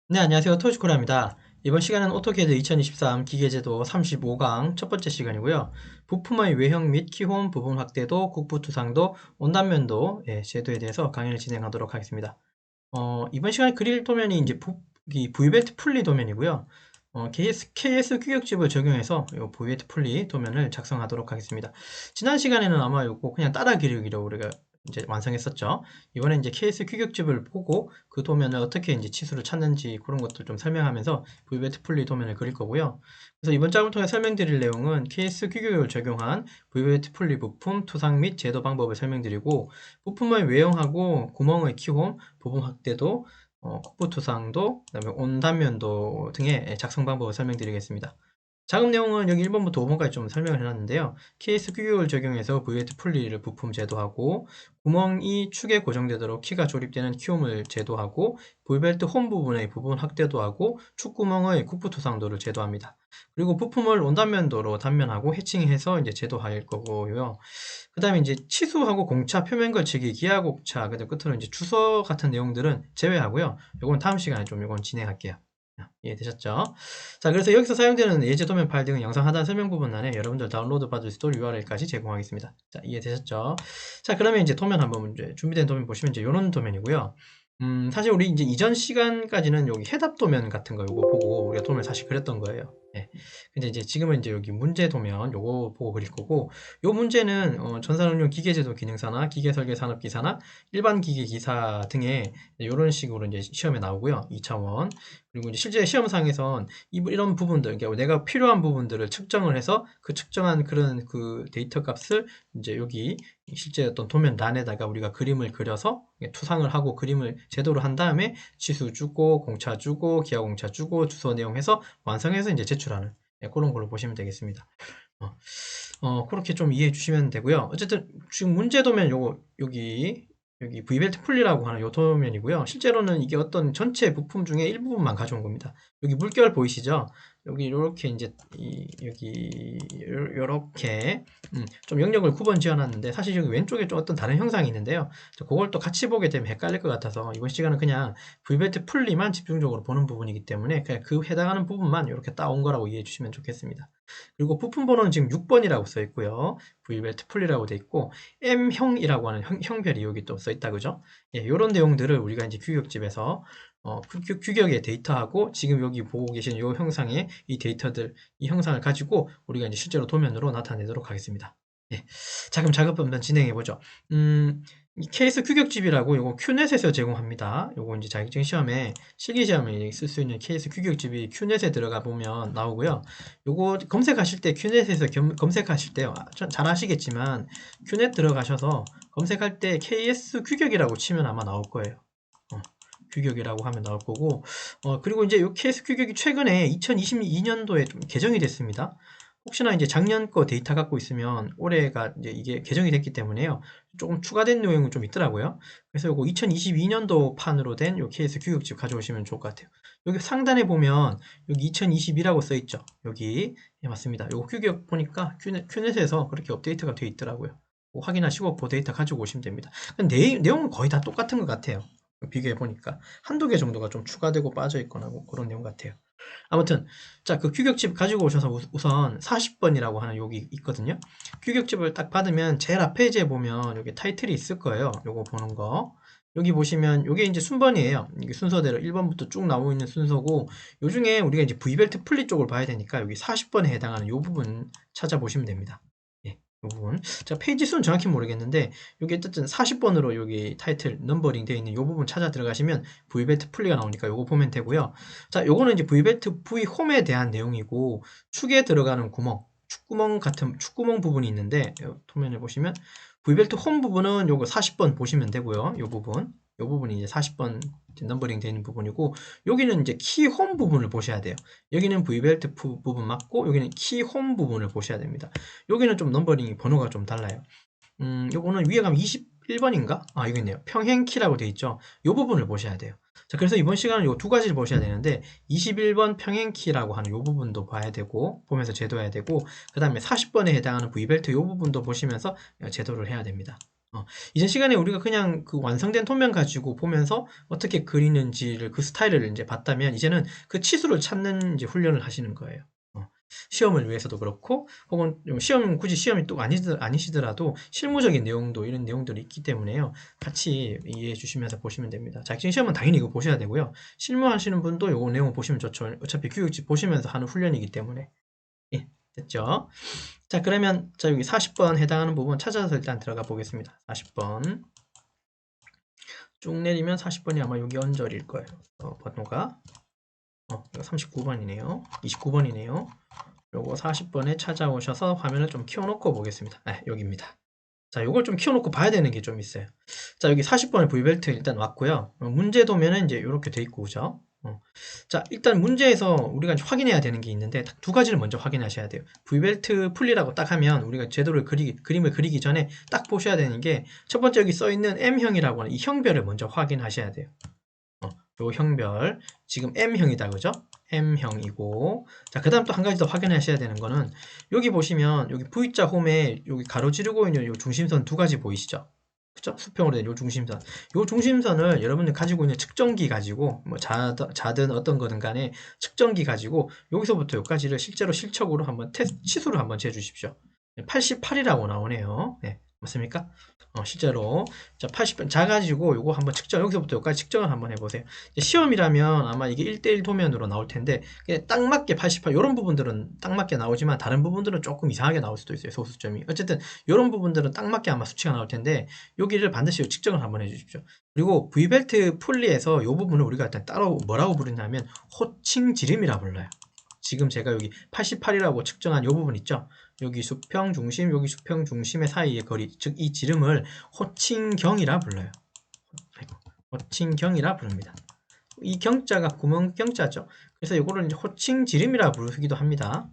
네, 안녕하세요. 토시코라입니다. 이번 시간은 오토캐드 2023 기계제도 35강 첫 번째 시간이고요. 부품의 외형 및 키홈 부분 확대도, 국부투상도, 온단면도 제도에 대해서 강의를 진행하도록 하겠습니다. 이번 시간에 그릴 도면이 이제 이 V벨트 풀리 도면이고요. KS 규격집을 적용해서 이 V벨트 풀리 도면을 작성하도록 하겠습니다. 지난 시간에는 아마 요거 그냥 따라 그리기로 우리가 이제 완성했었죠. 이번에 이제 KS 규격집을 보고 그 도면을 어떻게 이제 치수를 찾는지 그런 것도 좀 설명하면서 V벨트 풀리 도면을 그릴 거고요. 그래서 이번 짝을 통해 설명드릴 내용은 KS 규격을 적용한 V벨트 풀리 부품 투상 및 제도 방법을 설명드리고, 부품의 외형하고 구멍의 키홈, 부분 확대도, 국부투상도, 그다음에 온단면도 등의 작성 방법을 설명드리겠습니다. 작업 내용은 여기 1번부터 5번까지 좀 설명을 해놨는데요. 케이스 규격을 적용해서 V웨트 풀리를 부품 제도하고, 구멍이 축에 고정되도록 키가 조립되는 키홈을 제도하고, V벨트 홈 부분의 부분 확대도 하고, 축구멍의 국부투상도를 제도합니다. 그리고 부품을 온단면도로 단면하고 해칭해서 이제 제도할 거고요. 그 다음에 이제 치수하고 공차, 표면 걸치기, 기하 곡차, 그다음 끝으로 이제 주소 같은 내용들은 제외하고요. 요건 다음 시간에 좀 요건 진행할게요. 이해되셨죠? 자, 그래서 여기서 사용되는 예제 도면 파일 등은 영상 하단 설명 부분란에 여러분들 다운로드 받을 수 있도록 URL까지 제공하겠습니다. 자, 이해되셨죠? 자, 그러면 이제 도면 한번 이제 준비된 도면 보시면 이제 이런 도면이고요. 사실 우리 이제 이전 시간까지는 여기 해답 도면 같은 거 요거 보고 우리가 도면 사실 그렸던 거예요. 예. 근데 이제 지금은 이제 여기 문제 도면 요거 보고 그릴 거고, 요 문제는 전산응용 기계제도 기능사나 기계설계산업기사나 일반 기계기사 등의 이런 식으로 이제 시험에 나오고요. 2차원. 그리고 이제 실제 시험상에선 이런 부분들, 그러니까 내가 필요한 부분들을 측정을 해서 그 측정한 그런 그 데이터 값을 이제 여기 실제 어떤 도면란에다가 우리가 그림을 그려서 투상을 하고 그림을 제도로 한 다음에 치수 주고 공차 주고 기하 공차 주고 주소 내용 해서 완성해서 이제 제출하는 그런 걸로 보시면 되겠습니다. 그렇게 좀 이해해 주시면 되고요. 어쨌든 지금 문제 도면 요거 여기 V벨트 풀리라고 하는 요 도면이고요. 실제로는 이게 어떤 전체 부품 중에 일부분만 가져온 겁니다. 여기 물결 보이시죠? 여기 이렇게 이제 여기 요렇게 좀 영역을 9번 지어놨는데, 사실 여기 왼쪽에 좀 어떤 다른 형상이 있는데요. 그걸 또 같이 보게 되면 헷갈릴 것 같아서 이번 시간은 그냥 V벨트 풀리만 집중적으로 보는 부분이기 때문에 그냥 그 해당하는 부분만 이렇게 따온 거라고 이해해 주시면 좋겠습니다. 그리고 부품 번호는 지금 6번이라고 써 있고요. V벨트 풀리라고 돼 있고, M형이라고 하는 형별이 여기 또 써 있다, 그죠? 예, 요런 내용들을 우리가 이제 규격집에서 규격의 데이터하고 지금 여기 보고 계신 요 형상의 이 데이터들, 이 형상을 가지고 우리가 이제 실제로 도면으로 나타내도록 하겠습니다. 예. 자, 그럼 작업 한번 진행해 보죠. 이 케이스 규격집이라고 요거 큐넷에서 제공합니다. 요거 이제 자격증 시험에 실기 시험에 쓸 수 있는 케이스 규격집이 큐넷에 들어가 보면 나오고요. 요거 검색하실 때 큐넷에서 검색하실 때요. 잘 아시겠지만 큐넷 들어가셔서 검색할 때 KS 규격이라고 치면 아마 나올 거예요. 규격이라고 하면 나올 거고, 그리고 이제 요 KS 규격이 최근에 2022년도에 좀 개정이 됐습니다. 혹시나 이제 작년 거 데이터 갖고 있으면 올해가 이제 이게 개정이 됐기 때문에요. 조금 추가된 내용이 좀 있더라고요. 그래서 요거 2022년도 판으로 된 요 KS 규격집 가져오시면 좋을 것 같아요. 여기 상단에 보면 여기 2022라고 써 있죠. 여기. 예, 맞습니다. 요거 규격 보니까 큐넷에서 그렇게 업데이트가 되어 있더라고요. 확인하시고 그 데이터 가지고 오시면 됩니다. 내용은 거의 다 똑같은 것 같아요. 비교해 보니까 한두 개 정도가 좀 추가되고 빠져 있거나 뭐 그런 내용 같아요. 아무튼 자, 그 규격집 가지고 오셔서 우선 40번이라고 하는 여기 있거든요. 규격집을 딱 받으면 제일 앞 페이지에 보면 여기 타이틀이 있을 거예요. 요거 보는 거. 여기 보시면 요게 이제 순번이에요. 이게 순서대로 1번부터 쭉 나오고 있는 순서고, 요 중에 우리가 이제 V벨트 풀리 쪽을 봐야 되니까 여기 40번에 해당하는 요 부분 찾아보시면 됩니다. 예, 요 부분. 제가 페이지 수는 정확히 모르겠는데 여기 어쨌든 40번으로 여기 타이틀 넘버링 되어 있는 요 부분 찾아 들어가시면 V벨트 풀리가 나오니까 요거 보면 되고요. 자, 요거는 이제 V벨트 V홈에 대한 내용이고, 축에 들어가는 구멍, 축구멍 같은 축구멍 부분이 있는데 요 도면에 보시면 V벨트 홈 부분은 요거 40번 보시면 되고요. 요 부분이 이제 40번 넘버링 되어 있는 부분이고, 여기는 이제 키 홈 부분을 보셔야 돼요. 여기는 V벨트 부분 맞고 여기는 키 홈 부분을 보셔야 됩니다. 여기는 좀 넘버링이 번호가 좀 달라요. 요거는 위에 가면 21번인가? 아, 여기 있네요. 평행키라고 되어 있죠. 요 부분을 보셔야 돼요. 자, 그래서 이번 시간은 요 두 가지를 보셔야 되는데, 21번 평행키라고 하는 요 부분도 봐야 되고, 보면서 제도해야 되고, 그 다음에 40번에 해당하는 V벨트 요 부분도 보시면서 제도를 해야 됩니다. 이전 시간에 우리가 그냥 그 완성된 도면 가지고 보면서 어떻게 그리는지를 그 스타일을 이제 봤다면 이제는 그 치수를 찾는 이제 훈련을 하시는 거예요. 시험을 위해서도 그렇고 혹은 시험 굳이 시험이 또 아니시더라도 실무적인 내용도 이런 내용들이 있기 때문에요. 같이 이해해 주시면서 보시면 됩니다. 자격증 시험은 당연히 이거 보셔야 되고요. 실무하시는 분도 요 내용 보시면 좋죠. 어차피 교육집 보시면서 하는 훈련이기 때문에. 예, 됐죠? 자, 그러면 자 여기 40번 해당하는 부분 찾아서 일단 들어가 보겠습니다. 40번 쭉 내리면 40번이 아마 여기 언저리일 거예요. 번호가 이거 39번이네요. 29번이네요. 요거 40번에 찾아오셔서 화면을 좀 키워놓고 보겠습니다. 여기입니다. 자, 요걸 좀 키워놓고 봐야 되는 게 좀 있어요. 자, 여기 40번의 V벨트 일단 왔고요. 문제 도면은 이제 이렇게 돼 있고, 그죠? 자, 일단 문제에서 우리가 확인해야 되는 게 있는데 딱 두 가지를 먼저 확인하셔야 돼요. V벨트 풀리라고 딱 하면 우리가 제도를 그림을 그리기 전에 딱 보셔야 되는 게 첫 번째 여기 써 있는 M형이라고 하는 이 형별을 먼저 확인하셔야 돼요. 요 형별 지금 M형이다, 그죠? M형이고, 자, 그 다음 또 한 가지 더 확인하셔야 되는 거는 여기 보시면 여기 V자 홈에 여기 가로지르고 있는 요 중심선 두 가지 보이시죠? 그죠? 수평으로 된 요 중심선. 요 중심선을 여러분들 가지고 있는 측정기 가지고 뭐 자든 어떤 거든 간에 측정기 가지고 여기서부터 여기까지를 실제로 실측으로 한번 치수를 한번 재 주십시오. 88이라고 나오네요. 네, 맞습니까? 실제로 자 80번 자가지고 요거 한번 여기서부터 여기까지 측정을 한번 해보세요. 시험이라면 아마 이게 1대1 도면으로 나올 텐데 딱 맞게 88 이런 부분들은 딱 맞게 나오지만 다른 부분들은 조금 이상하게 나올 수도 있어요. 소수점이. 어쨌든 이런 부분들은 딱 맞게 아마 수치가 나올 텐데 여기를 반드시 측정을 한번 해주십시오. 그리고 V벨트 풀리에서 이 부분을 우리가 일단 따로 뭐라고 부르냐면 호칭 지름이라 불러요. 지금 제가 여기 88이라고 측정한 이 부분 있죠? 여기 수평 중심, 여기 수평 중심의 사이의 거리, 즉 이 지름을 호칭경이라 불러요. 호칭경이라 부릅니다. 이 경자가 구멍 경자죠. 그래서 이거를 이제 호칭 지름이라 부르기도 합니다.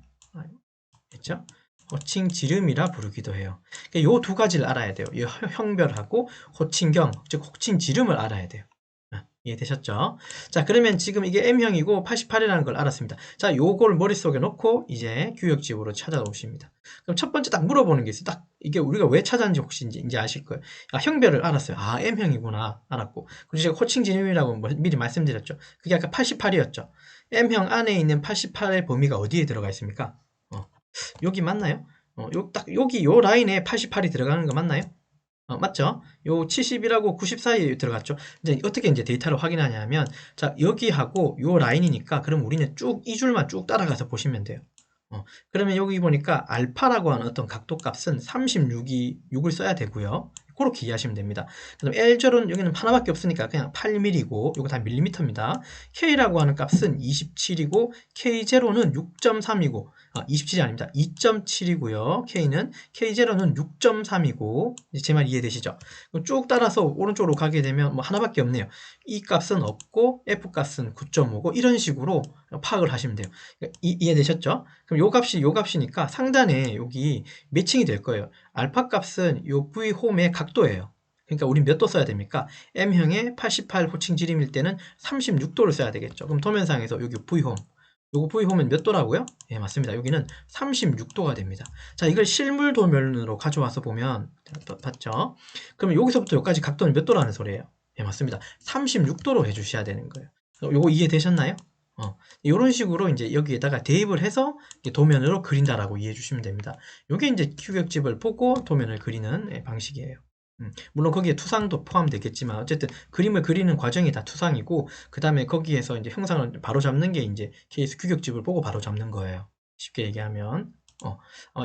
됐죠? 호칭 지름이라 부르기도 해요. 그러니까 이 두 가지를 알아야 돼요. 이 형별하고 호칭경, 즉 호칭 지름을 알아야 돼요. 이해되셨죠? 자, 그러면 지금 이게 M형이고 88이라는 걸 알았습니다. 자, 요걸 머릿속에 놓고 이제 규격집으로 찾아오십니다. 그럼 첫 번째 딱 물어보는 게 있어요. 딱 이게 우리가 왜 찾았는지 혹시 이제 아실 거예요. 형별을 알았어요. M형이구나. 알았고. 그리고 제가 호칭 지름이라고 미리 말씀드렸죠. 그게 아까 88이었죠. M형 안에 있는 88의 범위가 어디에 들어가 있습니까? 여기 맞나요? 여기 요 라인에 88이 들어가는 거 맞나요? 맞죠? 요 70이라고 90 사이에 들어갔죠. 이제 어떻게 이제 데이터를 확인하냐면, 자, 여기하고 요 라인이니까, 그럼 우리는 쭉, 이 줄만 쭉 따라가서 보시면 돼요. 그러면 여기 보니까 알파라고 하는 어떤 각도 값은 36을 써야 되고요. 그렇게 이해하시면 됩니다. 그다음 L절은 여기는 하나밖에 없으니까 그냥 8mm고, 이거 다 밀리미터입니다. K라고 하는 값은 27이고, K0는 6.3이고, 27이 아닙니다. 2.7이고요. K0는 6.3이고, 제 말 이해되시죠? 쭉 따라서 오른쪽으로 가게 되면 뭐 하나밖에 없네요. E 값은 없고, F 값은 9.5고, 이런 식으로 파악을 하시면 돼요. 이해되셨죠? 그럼 요 값이니까 상단에 여기 매칭이 될 거예요. 알파 값은 요 V 홈의 각도예요. 그러니까 우린 몇 도 써야 됩니까? M형의 88 호칭 지름일 때는 36도를 써야 되겠죠. 그럼 도면상에서 여기 V홈, 요거 V홈은 몇 도라고요? 예, 맞습니다. 여기는 36도가 됩니다. 자, 이걸 실물 도면으로 가져와서 보면, 봤죠? 그러면 여기서부터 여기까지 각도는 몇 도라는 소리예요? 예, 맞습니다. 36도로 해주셔야 되는 거예요. 요거 이해되셨나요? 이런 식으로 이제 여기에다가 대입을 해서 도면으로 그린다라고 이해해 주시면 됩니다. 이게 이제 규격집을 보고 도면을 그리는 방식이에요. 물론 거기에 투상도 포함되겠지만 어쨌든 그림을 그리는 과정이 다 투상이고 그 다음에 거기에서 이제 형상을 바로 잡는 게 이제 케이스 규격집을 보고 바로 잡는 거예요. 쉽게 얘기하면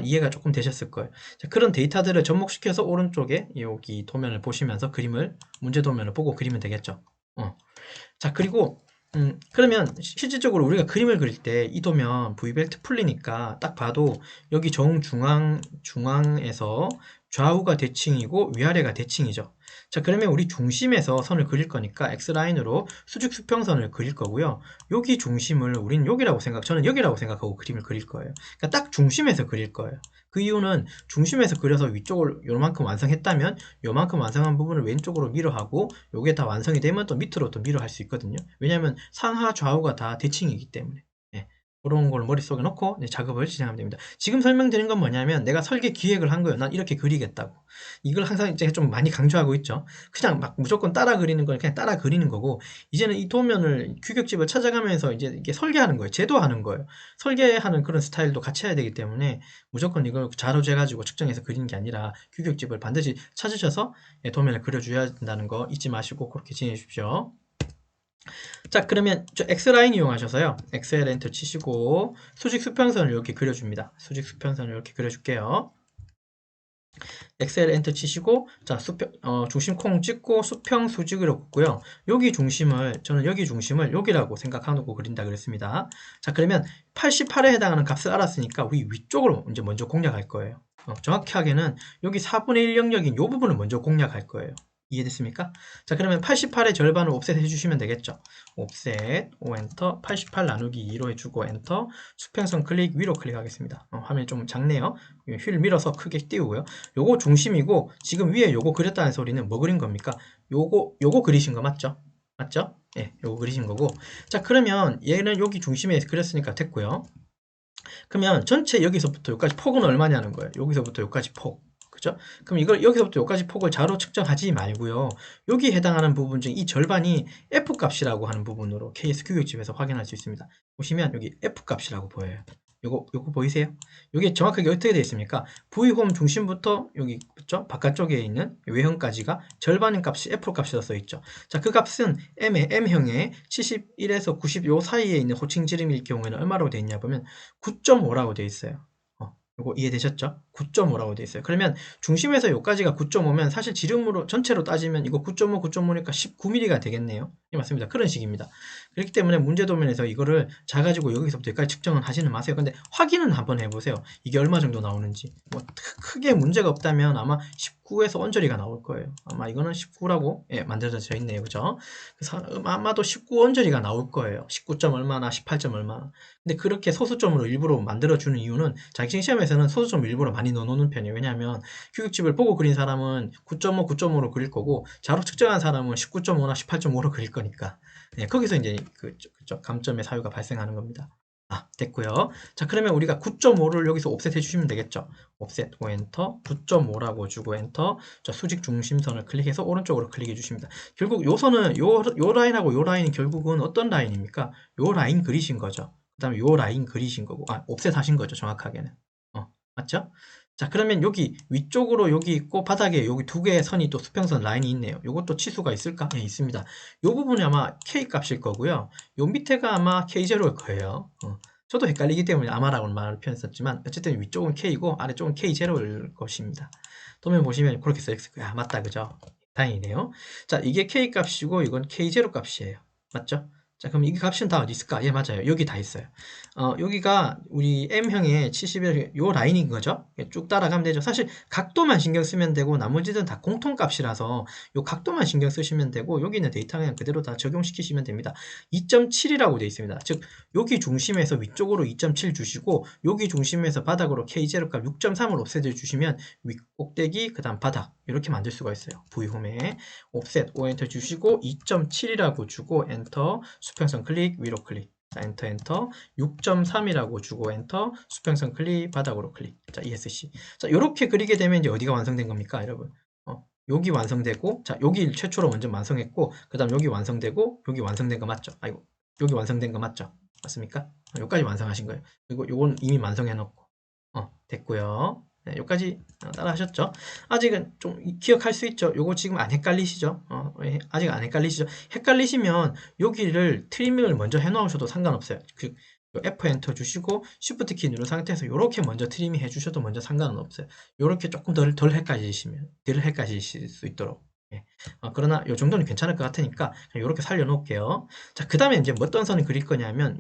이해가 조금 되셨을 거예요. 자, 그런 데이터들을 접목시켜서 오른쪽에 여기 도면을 보시면서 문제 도면을 보고 그리면 되겠죠. 자, 그리고 그러면 실질적으로 우리가 그림을 그릴 때 이 도면 V벨트 풀리니까 딱 봐도 여기 중앙에서 좌우가 대칭이고 위아래가 대칭이죠. 자, 그러면 우리 중심에서 선을 그릴 거니까 X라인으로 수직 수평선을 그릴 거고요. 여기 중심을 우리는 저는 여기라고 생각하고 그림을 그릴 거예요. 그러니까 딱 중심에서 그릴 거예요. 그 이유는 중심에서 그려서 위쪽을 요만큼 완성했다면 요만큼 완성한 부분을 왼쪽으로 미러하고 요게 다 완성이 되면 또 밑으로 또 미러할 수 있거든요. 왜냐하면 상하 좌우가 다 대칭이기 때문에. 그런 걸 머릿속에 넣고 이제 작업을 진행하면 됩니다. 지금 설명드린 건 뭐냐면 내가 설계 기획을 한 거예요. 난 이렇게 그리겠다고. 이걸 항상 이제 좀 많이 강조하고 있죠. 그냥 막 무조건 따라 그리는 건 그냥 따라 그리는 거고, 이제는 이 도면을 규격집을 찾아가면서 이제 이게 설계하는 거예요. 제도하는 거예요. 설계하는 그런 스타일도 같이 해야 되기 때문에 무조건 이걸 자로 재가지고 측정해서 그리는 게 아니라 규격집을 반드시 찾으셔서 도면을 그려줘야 된다는 거 잊지 마시고 그렇게 지내 주십시오. 자, 그러면 저 X라인 이용하셔서요. 엑셀 엔터 치시고 수직 수평선을 이렇게 그려줍니다. 수직 수평선을 이렇게 그려줄게요. 엑셀 엔터 치시고 자, 중심 콩 찍고 수평 수직으로 긋고요. 여기 중심을 저는 여기 중심을 여기라고 생각하고 그린다 그랬습니다. 자, 그러면 88에 해당하는 값을 알았으니까 위쪽으로 이제 먼저 공략할 거예요. 정확히 하게는 여기 4분의 1 영역인 이 부분을 먼저 공략할 거예요. 이해됐습니까? 자, 그러면 88의 절반을 옵셋 해주시면 되겠죠. 옵셋, O 엔터, 88 나누기 2로 해주고 엔터, 수평선 클릭, 위로 클릭하겠습니다. 화면이 좀 작네요. 휠 밀어서 크게 띄우고요. 요거 중심이고, 지금 위에 요거 그렸다는 소리는 뭐 그린 겁니까? 요거 그리신 거 맞죠? 맞죠? 예, 요거 그리신 거고. 자, 그러면 얘는 여기 중심에 그렸으니까 됐고요. 그러면 전체 여기서부터 여기까지 폭은 얼마냐는 거예요. 여기서부터 여기까지 폭. 그죠? 그럼 이걸 여기서부터 여기까지 폭을 자로 측정하지 말고요. 여기 해당하는 부분 중 이 절반이 F값이라고 하는 부분으로 KS 규격집에서 확인할 수 있습니다. 보시면 여기 F값이라고 보여요. 요거 보이세요? 이게 정확하게 어떻게 되어 있습니까? V홈 중심부터 여기 그죠? 바깥쪽에 있는 외형까지가 절반인 값이 F값이라고 써 있죠. 자, 그 값은 M형의 71에서 90 요 사이에 있는 호칭 지름일 경우에는 얼마라고 되어 있냐 보면 9.5라고 되어 있어요. 이거 이해되셨죠? 9.5라고 되어 있어요. 그러면 중심에서 여기까지가 9.5면 사실 지름으로 전체로 따지면 이거 9.5, 9.5니까 19mm가 되겠네요. 예, 맞습니다. 그런 식입니다. 그렇기 때문에 문제 도면에서 이거를 자가지고 여기서부터 여기까지 측정은 하지는 마세요. 근데 확인은 한번 해보세요. 이게 얼마 정도 나오는지. 뭐 크게 문제가 없다면 아마 19에서 언저리가 나올 거예요. 아마 이거는 19라고 예, 만들어져 있네요. 그죠? 그래서 아마도 19 언저리가 나올 거예요. 19점 얼마나, 18점 얼마나. 근데 그렇게 소수점으로 일부러 만들어주는 이유는 자격증 시험에서는 소수점 일부러 많이 넣어놓는 편이에요. 왜냐하면 규격집을 보고 그린 사람은 9.5, 9.5로 그릴 거고 자로 측정한 사람은 19.5나 18.5로 그릴 거니까 네, 거기서 이제 그쪽 감점의 사유가 발생하는 겁니다. 됐고요. 자, 그러면 우리가 9.5를 여기서 옵셋 해주시면 되겠죠. 옵셋 오 엔터 9.5라고 주고 엔터. 자, 수직 중심선을 클릭해서 오른쪽으로 클릭해 주십니다. 결국 요 선은 요 라인하고 요 라인이 결국은 어떤 라인입니까? 요 라인 그리신 거죠. 그 다음에 요 라인 그리신 거고, 옵셋 하신 거죠, 정확하게는. 맞죠? 자, 그러면 여기 위쪽으로 여기 있고 바닥에 여기 두 개의 선이 또 수평선 라인이 있네요. 요것도 치수가 있을까? 네, 있습니다. 요 부분이 아마 K 값일 거고요. 요 밑에가 아마 K0일 거예요. 저도 헷갈리기 때문에 아마라고 말을 표현했었지만 어쨌든 위쪽은 K이고 아래쪽은 K0일 것입니다. 도면 보시면 그렇게 써있을 거예요. 맞다, 그죠? 다행이네요. 자, 이게 K 값이고 이건 K0 값이에요. 맞죠? 자, 그럼 이 값은 다 어디 있을까? 예, 맞아요. 여기 다 있어요. 여기가 우리 M형의 71, 요 라인인 거죠? 쭉 따라가면 되죠. 사실 각도만 신경 쓰면 되고 나머지는 다 공통값이라서 요 각도만 신경 쓰시면 되고 여기 있는 데이터 그냥 그대로 다 적용시키시면 됩니다. 2.7이라고 되어 있습니다. 즉 여기 중심에서 위쪽으로 2.7 주시고 여기 중심에서 바닥으로 K0 값 6.3을 옵셋해 주시면 위 꼭대기 그 다음 바닥 이렇게 만들 수가 있어요. V홈에 옵셋 O 엔터 주시고 2.7이라고 주고 엔터 수평선 클릭 위로 클릭 자, 엔터 6.3이라고 주고 엔터 수평선 클릭 바닥으로 클릭 자, ESC 자, 요렇게 그리게 되면 이제 어디가 완성된 겁니까, 여러분? 여기 완성되고 자, 여기 최초로 먼저 완성했고 그 다음 여기 완성되고 여기 완성된 거 맞죠? 아이고, 여기 완성된 거 맞죠? 맞습니까? 여기까지 완성하신 거예요. 그리고 요건 이미 완성해 놓고 됐고요. 네, 여기까지 따라 하셨죠? 아직은 좀 기억할 수 있죠? 요거 지금 안 헷갈리시죠? 아직 안 헷갈리시죠? 헷갈리시면 여기를 트리밍을 먼저 해 놓으셔도 상관없어요. F 엔터 주시고 Shift 키 누른 상태에서 이렇게 먼저 트리밍 해 주셔도 먼저 상관은 없어요. 이렇게 조금 덜 헷갈리실 수 있도록. 그러나 이 정도는 괜찮을 것 같으니까 이렇게 살려놓을게요. 자, 그 다음에 이제 어떤 선을 그릴 거냐면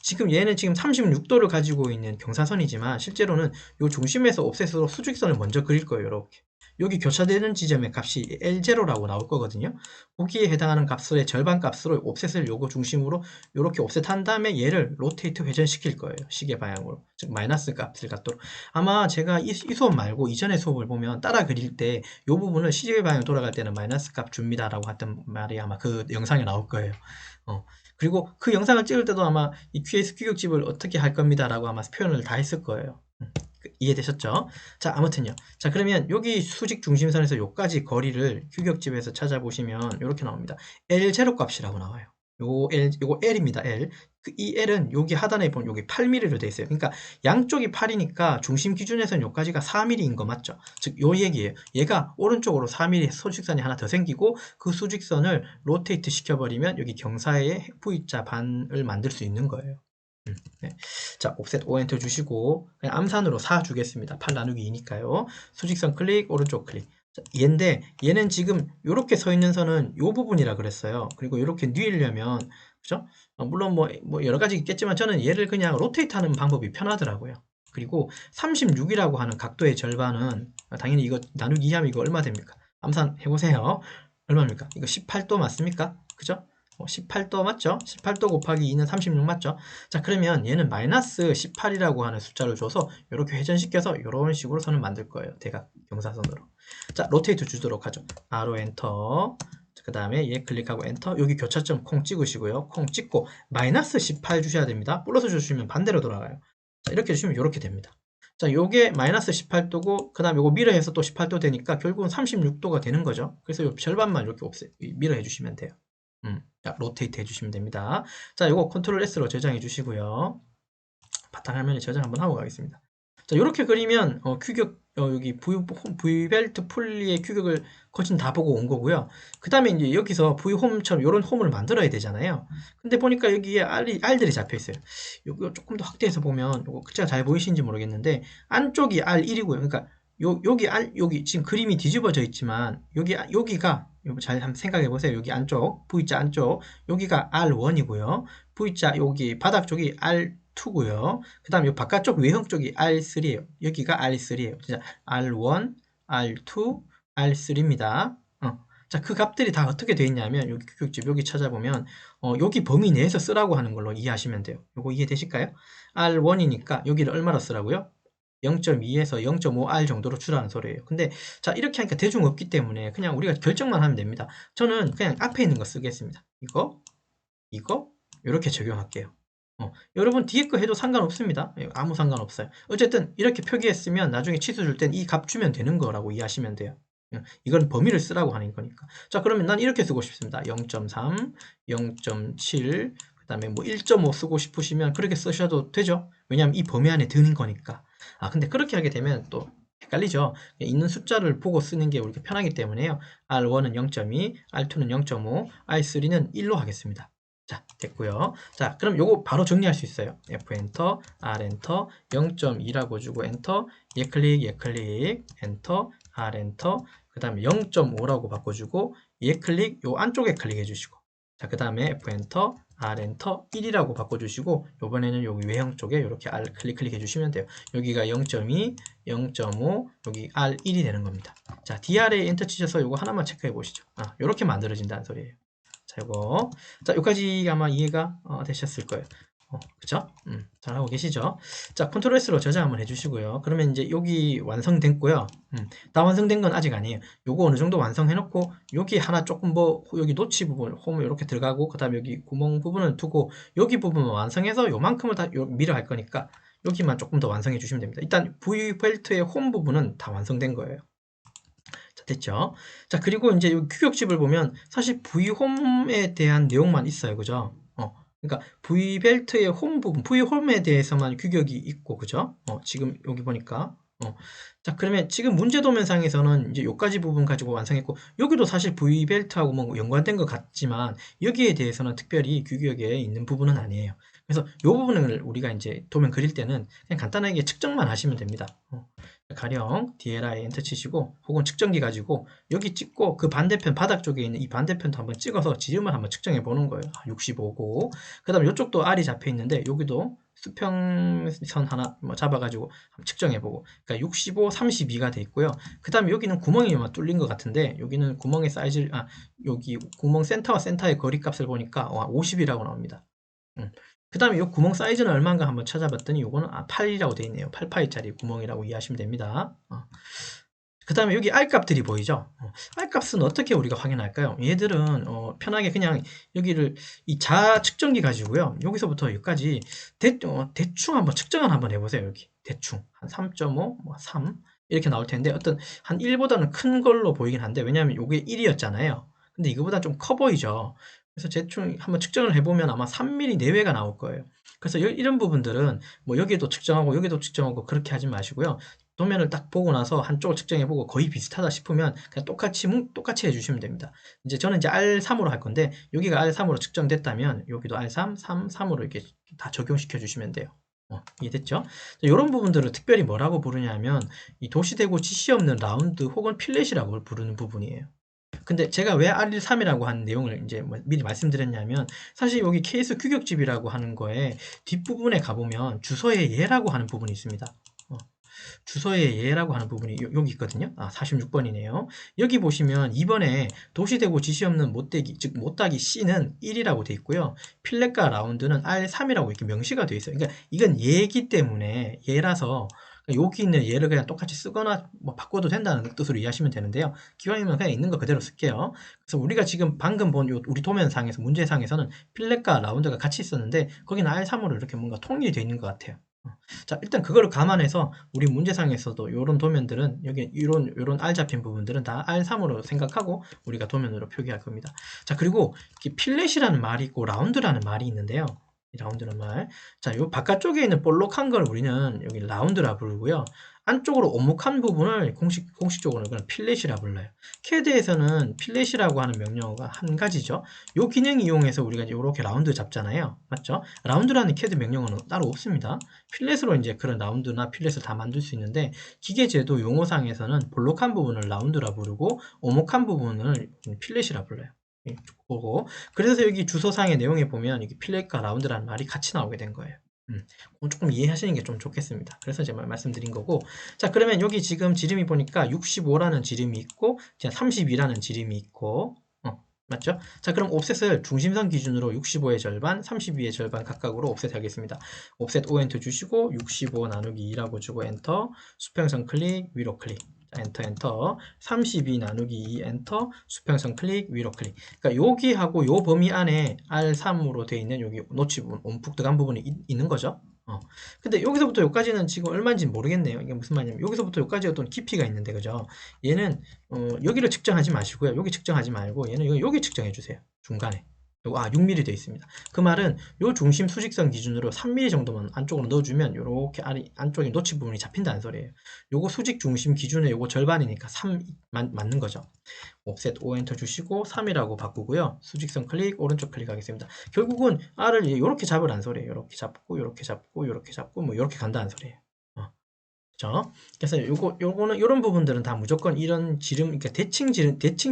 지금 얘는 지금 36도를 가지고 있는 경사선이지만 실제로는 이 중심에서 옵셋으로 수직선을 먼저 그릴 거예요. 이렇게 여기 교차되는 지점의 값이 L0라고 나올 거거든요. 거기에 해당하는 값의 절반 값으로 옵셋을 요거 중심으로 이렇게 옵셋한 다음에 얘를 로테이트 회전시킬 거예요. 시계 방향으로. 즉 마이너스 값을 갖도록. 아마 제가 이 수업 말고 이전의 수업을 보면 따라 그릴 때 이 부분을 시계 방향 돌아갈 때는 마이너스 값 줍니다라고 했던 말이 아마 그 영상에 나올 거예요. 그리고 그 영상을 찍을 때도 아마 이 QS 규격집을 어떻게 할 겁니다라고 아마 표현을 다 했을 거예요. 이해되셨죠? 자, 아무튼요. 자, 그러면 여기 수직 중심선에서 요까지 거리를 규격집에서 찾아보시면 이렇게 나옵니다. L0 값이라고 나와요. 요거 L입니다. L. 이 L은 여기 하단에 보면 여기 8mm로 되어 있어요. 그러니까 양쪽이 8이니까 중심 기준에서는 요까지가 4mm인 거 맞죠? 즉, 요 얘기예요. 얘가 오른쪽으로 4mm 수직선이 하나 더 생기고 그 수직선을 로테이트 시켜버리면 여기 경사의 V자 반을 만들 수 있는 거예요. 네. 자, 옵셋 5엔터 주시고 그냥 암산으로 4 주겠습니다. 8 나누기 2니까요. 수직선 클릭, 오른쪽 클릭. 자, 얘인데 얘는 지금 이렇게 서 있는 선은 이 부분이라 그랬어요. 그리고 이렇게 뉘려면 그죠? 물론 뭐 여러 가지 있겠지만 저는 얘를 그냥 로테이트 하는 방법이 편하더라고요. 그리고 36이라고 하는 각도의 절반은 당연히 이거 나누기 2하면 이거 얼마 됩니까? 암산 해보세요. 얼마입니까? 이거 18도 맞습니까? 그죠? 18도 맞죠? 18도 곱하기 2는 36 맞죠? 자, 그러면 얘는 마이너스 18이라고 하는 숫자를 줘서 이렇게 회전시켜서 이런 식으로 선을 만들 거예요. 대각 경사선으로. 자, 로테이트 주도록 하죠. R로 엔터. 그 다음에 얘 클릭하고 엔터. 여기 교차점 콩 찍으시고요. 콩 찍고 마이너스 18 주셔야 됩니다. 플러스 주시면 반대로 돌아가요. 자, 이렇게 주시면 이렇게 됩니다. 자, 요게 마이너스 18도고 그 다음 요거 밀어해서 또 18도 되니까 결국은 36도가 되는 거죠. 그래서 요 절반만 이렇게 밀어해 주시면 돼요. 자, 로테이트 해주시면 됩니다. 자, 이거 컨트롤 S로 저장해 주시고요. 바탕화면에 저장 한번 하고 가겠습니다. 자, 이렇게 그리면 규격 여기 V벨트 풀리의 규격을 거진 다 보고 온 거고요. 그 다음에 이제 여기서 V홈처럼 이런 홈을 만들어야 되잖아요. 근데 보니까 여기에 R들이 잡혀 있어요. 이거 조금 더 확대해서 보면 이거 글자가 잘 보이시는지 모르겠는데 안쪽이 R1이고요. 그러니까 여기 지금 그림이 뒤집어져 있지만 여기가 잘 한번 생각해 보세요. 여기 안쪽 V자 안쪽 여기가 R1이고요. V자 여기 바닥 쪽이 R2고요. 그 다음 이 바깥쪽 외형 쪽이 R3예요. 여기가 R3예요. 진짜 R1, R2, R3입니다. 자, 그 값들이 다 어떻게 되어 있냐면 여기 규격집 여기 찾아보면 여기 범위 내에서 쓰라고 하는 걸로 이해하시면 돼요. 요거 이해되실까요? R1이니까 여기를 얼마로 쓰라고요? 0.2에서 0.5R 정도로 주라는 소리예요. 근데 자, 이렇게 하니까 대중 없기 때문에 그냥 우리가 결정만 하면 됩니다. 저는 그냥 앞에 있는 거 쓰겠습니다. 이거 이렇게 적용할게요. 여러분 뒤에 거 해도 상관없습니다. 아무 상관없어요. 어쨌든 이렇게 표기했으면 나중에 치수 줄 땐 이 값 주면 되는 거라고 이해하시면 돼요. 이건 범위를 쓰라고 하는 거니까. 자, 그러면 난 이렇게 쓰고 싶습니다. 0.3, 0.7, 그 다음에 뭐 1.5 쓰고 싶으시면 그렇게 쓰셔도 되죠. 왜냐하면 이 범위 안에 드는 거니까. 근데 그렇게 하게 되면 또 헷갈리죠. 있는 숫자를 보고 쓰는 게 우리가 편하기 때문에요. R1은 0.2, R2는 0.5, R3는 1로 하겠습니다. 자, 됐고요. 자, 그럼 요거 바로 정리할 수 있어요. F 엔터, R 엔터, 0.2라고 주고 엔터, 얘 클릭, 엔터, R 엔터, 그 다음에 0.5라고 바꿔주고 얘 클릭, 요 안쪽에 클릭해 주시고 자, 그 다음에 F 엔터, R 엔터 1이라고 바꿔주시고 요번에는 여기 외형 쪽에 이렇게 R 클릭해 주시면 돼요. 여기가 0.2, 0.5, 여기 R1이 되는 겁니다. 자, DR에 엔터 치셔서 요거 하나만 체크해 보시죠. 요렇게 만들어진다는 소리예요. 자, 요거. 자, 여기까지 아마 이해가 되셨을 거예요. 그쵸? 잘하고 계시죠? 자, 컨트롤 S로 저장 한번 해주시고요. 그러면 이제 여기 완성됐고요. 다 완성된 건 아직 아니에요. 요거 어느 정도 완성해놓고, 여기 하나 조금 여기 노치 부분, 홈을 이렇게 들어가고, 그 다음에 여기 구멍 부분을 두고, 여기 부분만 완성해서 요만큼을 다 밀어 갈 거니까, 여기만 조금 더 완성해 주시면 됩니다. 일단 V벨트의 홈 부분은 다 완성된 거예요. 자, 됐죠? 자, 그리고 이제 이 규격집을 보면 사실 V홈에 대한 내용만 있어요. 그죠? 그러니까 V벨트의 홈 부분, V홈에 대해서만 규격이 있고, 그죠? 지금 여기 보니까. 자, 그러면 지금 문제 도면상에서는 이제 요까지 부분 가지고 완성했고, 여기도 사실 V벨트하고 뭐 연관된 것 같지만, 여기에 대해서는 특별히 규격에 있는 부분은 아니에요. 그래서 요 부분을 우리가 이제 도면 그릴 때는 그냥 간단하게 측정만 하시면 됩니다. 가령 DLI 엔터 치시고 혹은 측정기 가지고 여기 찍고 그 반대편 바닥 쪽에 있는 이 반대편도 한번 찍어서 지름을 한번 측정해 보는 거예요. 65고 그 다음에 이쪽도 R이 잡혀 있는데 여기도 수평선 하나 잡아가지고 한번 측정해 보고 그러니까 65, 32가 돼 있고요. 그 다음에 여기는 구멍이 아마 뚫린 것 같은데 여기는 구멍의 사이즈 여기 구멍 센터와 센터의 거리 값을 보니까 50이라고 나옵니다. 그 다음에 이 구멍 사이즈는 얼마인가 한번 찾아봤더니 요거는 8이라고 되어 있네요. 8파이짜리 구멍이라고 이해하시면 됩니다. 그 다음에 여기 R값들이 보이죠? R값은 어떻게 우리가 확인할까요? 얘들은 편하게 그냥 여기를 이 자측정기 가지고요. 여기서부터 여기까지 대충 한번 측정을 한번 해보세요. 여기 대충 한 3.5, 뭐 3 이렇게 나올 텐데 어떤 한 1보다는 큰 걸로 보이긴 한데 왜냐하면 이게 1이었잖아요. 근데 이거보다 좀 커 보이죠? 그래서 대충 한번 측정을 해보면 아마 3mm 내외가 나올 거예요. 그래서 이런 부분들은 뭐 여기도 측정하고 여기도 측정하고 그렇게 하지 마시고요. 도면을 딱 보고 나서 한쪽을 측정해보고 거의 비슷하다 싶으면 그냥 똑같이 해주시면 됩니다. 이제 저는 이제 R3으로 할 건데 여기가 R3으로 측정됐다면 여기도 R3, 3, 3으로 이렇게 다 적용시켜 주시면 돼요. 이해됐죠? 이런 부분들을 특별히 뭐라고 부르냐면 이 도시대구 지시 없는 라운드 혹은 필렛이라고 부르는 부분이에요. 근데 제가 왜 R13이라고 한 내용을 이제 미리 말씀드렸냐면 사실 여기 케이스 규격집이라고 하는 거에 뒷부분에 가보면 주소의 예라고 하는 부분이 있습니다. 주소의 예라고 하는 부분이 여기 있거든요. 46번이네요. 여기 보시면 2번에 도시대구 지시 없는 못대기, 즉 못따기 C는 1이라고 되어 있고요. 필렛과 라운드는 R3이라고 이렇게 명시가 되어 있어요. 그러니까 이건 예이기 때문에 예라서 여기 있는 예를 그냥 똑같이 쓰거나 뭐 바꿔도 된다는 뜻으로 이해하시면 되는데요. 기왕이면 그냥 있는 거 그대로 쓸게요. 그래서 우리가 지금 방금 본 우리 도면상에서 문제상에서는 필렛과 라운드가 같이 있었는데 거기는 R3으로 이렇게 뭔가 통일이 되어 있는 것 같아요. 자, 일단 그거를 감안해서 우리 문제상에서도 이런 도면들은 여기 이런 R 잡힌 부분들은 다 R3으로 생각하고 우리가 도면으로 표기할 겁니다. 자, 그리고 필렛이라는 말이 있고 라운드라는 말이 있는데요. 이 라운드라는 말. 자, 요 바깥쪽에 있는 볼록한 걸 우리는 여기 라운드라 부르고요. 안쪽으로 오목한 부분을 공식적으로는 그냥 필렛이라 불러요. CAD에서는 필렛이라고 하는 명령어가 한 가지죠. 요 기능 이용해서 우리가 이렇게 라운드 잡잖아요. 맞죠? 라운드라는 CAD 명령어는 따로 없습니다. 필렛으로 이제 그런 라운드나 필렛을 다 만들 수 있는데 기계제도 용어상에서는 볼록한 부분을 라운드라 부르고 오목한 부분을 필렛이라 불러요. 보고 그래서 여기 주소상의 내용에 보면 이게 필렛과 라운드라는 말이 같이 나오게 된 거예요. 조금 이해하시는 게 좀 좋겠습니다. 그래서 제가 말씀드린 거고 자 그러면 여기 지금 지름이 보니까 65라는 지름이 있고 32라는 지름이 있고 맞죠? 자 그럼 옵셋을 중심선 기준으로 65의 절반, 32의 절반 각각으로 옵셋 하겠습니다. 옵셋 O 엔터 주시고 65 나누기 2라고 주고 엔터, 수평선 클릭, 위로 클릭 엔터 32 나누기 2 엔터 수평선 클릭 위로 클릭 그러니까 여기하고 요 범위 안에 R3으로 되어 있는 여기 노치 부분 움푹 들어간 부분이 있는 거죠. 근데 여기서부터 여기까지는 지금 얼마인지 모르겠네요. 이게 무슨 말이냐면 여기서부터 여기까지 어떤 깊이가 있는데 그죠? 얘는 여기를 측정하지 마시고요. 여기 측정하지 말고 얘는 여기 측정해 주세요. 중간에. 6mm 되어 있습니다. 그 말은 요 중심 수직선 기준으로 3mm 정도만 안쪽으로 넣어주면 요렇게 안쪽에 노치 부분이 잡힌다는 소리예요. 요거 수직 중심 기준에 요거 절반이니까 3 맞는 거죠. 옵셋 O 엔터 주시고 3이라고 바꾸고요. 수직선 클릭, 오른쪽 클릭하겠습니다. 결국은 R을 이렇게 잡으라는 소리예요. 이렇게 잡고, 이렇게 잡고, 이렇게 잡고, 뭐 이렇게 간다는 소리예요. 그렇죠? 그래서 요거는 이런 부분들은 다 무조건 이런 지름, 그러니까 대칭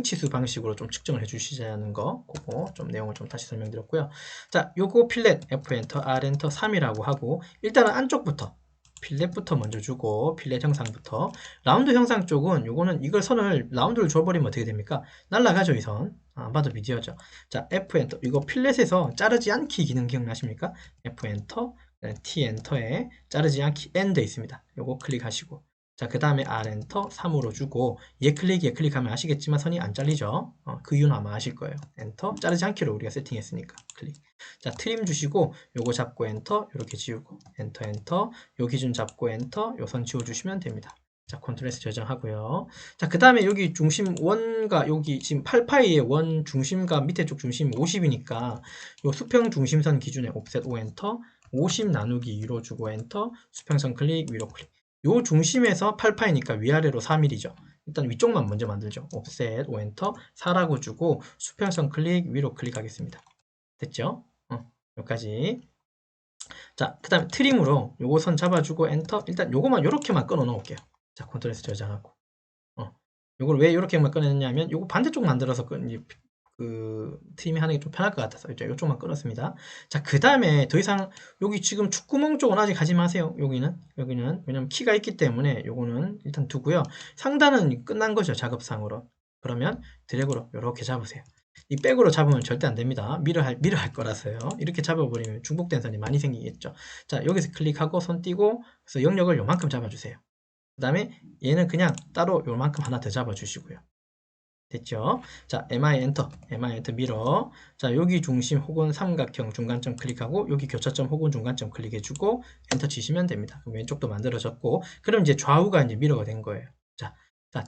치수 방식으로 좀 측정을 해주시자는 거, 그거 좀 내용을 좀 다시 설명드렸고요. 자, 요거 필렛 F 엔터, R 엔터 3이라고 하고 일단은 안쪽부터 필렛부터 먼저 주고 필렛 형상부터 라운드 형상 쪽은 요거는 이걸 선을 라운드를 줘버리면 어떻게 됩니까? 날라가죠 이 선. 안 봐도 미디어죠. 자 F 엔터 이거 필렛에서 자르지 않기 기능 기억나십니까? F 엔터 T 엔터에 자르지 않기 N 돼 있습니다. 요거 클릭하시고 자 그 다음에 R 엔터 3으로 주고 얘 클릭하면 아시겠지만 선이 안 잘리죠. 그 이유는 아마 아실 거예요. 엔터 자르지 않기로 우리가 세팅했으니까 클릭. 자 트림 주시고 요거 잡고 엔터 이렇게 지우고 엔터 요 기준 잡고 엔터 요 선 지워주시면 됩니다. 자 컨트롤 S 저장하고요. 자 그 다음에 여기 중심 원과 여기 지금 8파이의 원 중심과 밑에 쪽 중심 50이니까 요 수평 중심선 기준에 옵셋 O 엔터 50 나누기 2로 주고 엔터 수평선 클릭 위로 클릭 요 중심에서 8파이니까 위아래로 3mm죠. 일단 위쪽만 먼저 만들죠. 옵셋 O 엔터 4라고 주고 수평선 클릭 위로 클릭하겠습니다. 됐죠? 여기까지. 자, 그 다음에 트림으로 요거 선 잡아주고 엔터 일단 요거만 요렇게만 끊어 놓을게요. 자, 컨트롤 S 저장하고 요걸 왜 요렇게만 꺼냈냐면 요거 반대쪽 만들어서 트림이 하는 게 좀 편할 것 같아서 이쪽만 끊었습니다. 자, 그 다음에 더 이상 여기 지금 축구멍 쪽은 아직 하지 마세요. 여기는 왜냐면 키가 있기 때문에 요거는 일단 두고요. 상단은 끝난 거죠. 작업상으로. 그러면 드래그로 요렇게 잡으세요. 이 백으로 잡으면 절대 안 됩니다. 미러 할 거라서요. 이렇게 잡아버리면 중복된 선이 많이 생기겠죠. 자, 여기서 클릭하고 손 띄고 그래서 영역을 요만큼 잡아주세요. 그 다음에 얘는 그냥 따로 요만큼 하나 더 잡아주시고요. 됐죠? 자, MI 엔터, MI 엔터 밀어. 자, 여기 중심 혹은 삼각형 중간점 클릭하고 여기 교차점 혹은 중간점 클릭해주고 엔터 치시면 됩니다. 그럼 왼쪽도 만들어졌고, 그럼 이제 좌우가 이제 미러가 된 거예요. 자,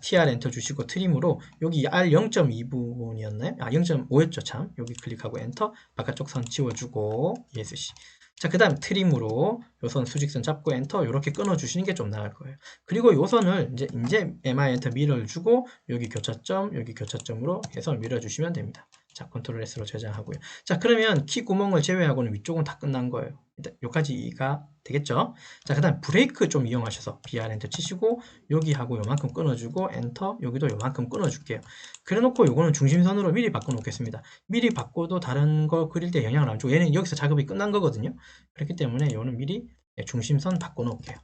TR 엔터 주시고 트림으로 여기 R 0.2 부분이었나요? 아, 0.5였죠, 참. 여기 클릭하고 엔터, 바깥쪽 선 지워주고 ESC. 자, 그 다음 트림으로 요 선 수직선 잡고 엔터 이렇게 끊어주시는 게 좀 나을 거예요. 그리고 요 선을 이제 MI 엔터 밀어를 주고 여기 교차점으로 해서 밀어주시면 됩니다. 자, 컨트롤 S로 저장하고요. 자, 그러면 키 구멍을 제외하고는 위쪽은 다 끝난 거예요. 일단 여기까지가 되겠죠? 자, 그 다음 브레이크 좀 이용하셔서 BR 엔터 치시고 여기 하고 요만큼 끊어주고 엔터, 여기도 요만큼 끊어줄게요. 그래 놓고 요거는 중심선으로 미리 바꿔 놓겠습니다. 미리 바꿔도 다른 거 그릴 때 영향을 안 주고 얘는 여기서 작업이 끝난 거거든요. 그렇기 때문에 요거는 미리 중심선 바꿔 놓을게요.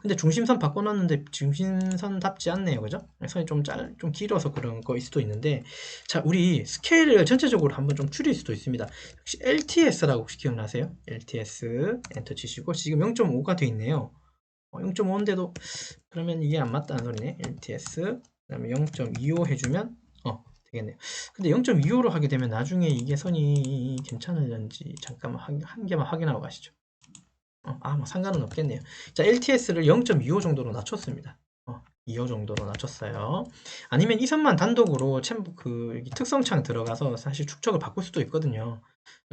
근데 중심선 바꿔놨는데 중심선답지 않네요, 그죠? 선이 좀 길어서 그런 거일 수도 있는데, 자, 우리 스케일을 전체적으로 한번 좀 줄일 수도 있습니다. 혹시 LTS라고 혹시 기억나세요? LTS 엔터 치시고 지금 0.5가 돼 있네요. 0.5인데도 그러면 이게 안 맞다는 소리네. LTS 그다음에 0.25 해주면 되겠네요. 근데 0.25로 하게 되면 나중에 이게 선이 괜찮을런지 잠깐만 한 개만 확인하고 가시죠. 뭐 상관은 없겠네요. 자, LTS를 0.25 정도로 낮췄습니다. 25 정도로 낮췄어요. 아니면 이 선만 단독으로 여기 특성창 들어가서 사실 축척을 바꿀 수도 있거든요.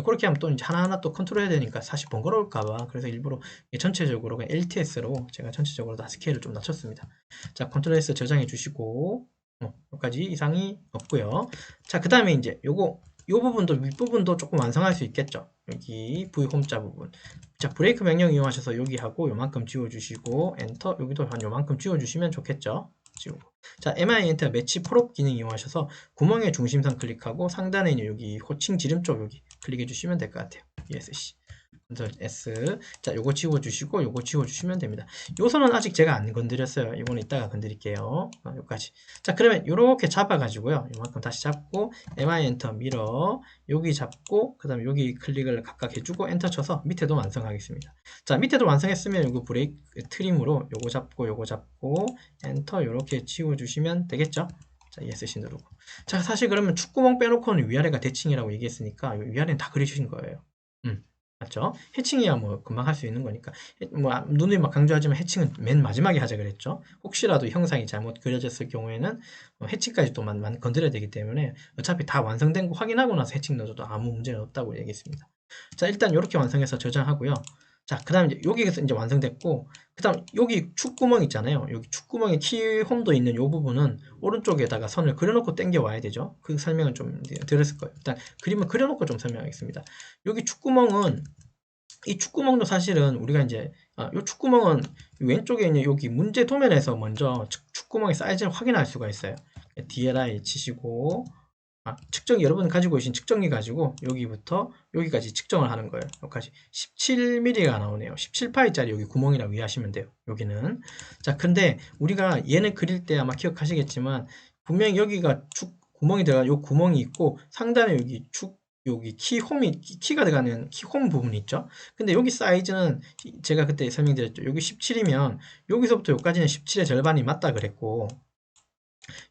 그렇게 하면 또 이제 하나하나 또 컨트롤 해야 되니까 사실 번거로울까봐 그래서 일부러 전체적으로 LTS로 제가 전체적으로 다 스케일을 좀 낮췄습니다. 자, 컨트롤 S 저장해 주시고 여기까지 이상이 없고요. 자, 그 다음에 이제 요 부분도 윗부분도 조금 완성할 수 있겠죠. 여기 V 홈자 부분. 자, 브레이크 명령 이용하셔서 여기 하고 요만큼 지워주시고 엔터, 여기도 한 요만큼 지워주시면 좋겠죠. 지우고. 자, MI 엔터 매치 프롭 기능 이용하셔서 구멍의 중심선 클릭하고 상단에 있는 여기 호칭 지름 쪽 여기 클릭해 주시면 될 것 같아요. ESC. 컨트롤 S. 자, 요거 지워주시고 요거 지워주시면 됩니다. 요선은 아직 제가 안 건드렸어요. 이거는 이따가 건드릴게요. 여기까지. 자, 그러면 요렇게 잡아가지고요. 요만큼 다시 잡고 MI 엔터 밀어 여기 잡고 그 다음에 여기 클릭을 각각 해주고 엔터 쳐서 밑에도 완성하겠습니다. 자, 밑에도 완성했으면 요거 브레이크 트림으로 요거 잡고 엔터 요렇게 지워주시면 되겠죠? 자, ESC 누르고. 자, 사실 그러면 축구멍 빼놓고는 위아래가 대칭이라고 얘기했으니까 위아래는 다 그리신 거예요. 맞죠? 해칭이야 뭐 금방 할 수 있는 거니까 뭐 누누이 막 강조하지만 해칭은 맨 마지막에 하자 그랬죠. 혹시라도 형상이 잘못 그려졌을 경우에는 해칭까지 또 건드려야 되기 때문에 어차피 다 완성된 거 확인하고 나서 해칭 넣어줘도 아무 문제는 없다고 얘기했습니다. 자, 일단 이렇게 완성해서 저장하고요. 자, 그 다음 여기에서 이제 완성됐고 그 다음 여기 축구멍 있잖아요. 여기 축구멍에 키홈도 있는 이 부분은 오른쪽에다가 선을 그려놓고 당겨 와야 되죠. 그 설명을 좀 드렸을 거예요. 일단 그림을 그려놓고 좀 설명하겠습니다. 여기 축구멍은 이 축구멍도 사실은 우리가 이제 이 축구멍은 왼쪽에 있는 여기 문제 도면에서 먼저 축구멍의 사이즈를 확인할 수가 있어요. DLI 치시고 측정 여러분 가지고 계신 측정기 가지고 여기부터 여기까지 측정을 하는 거예요. 여기까지 17mm가 나오네요. 17파이짜리 여기 구멍이라고 이해하시면 돼요. 여기는. 자, 근데 우리가 얘는 그릴 때 아마 기억하시겠지만 분명히 여기가 구멍이 들어가 요 구멍이 있고 상단에 여기 키가 들어가는 키홈 부분이 있죠. 근데 여기 사이즈는 제가 그때 설명드렸죠. 여기 17이면 여기서부터 여기까지는 17의 절반이 맞다 그랬고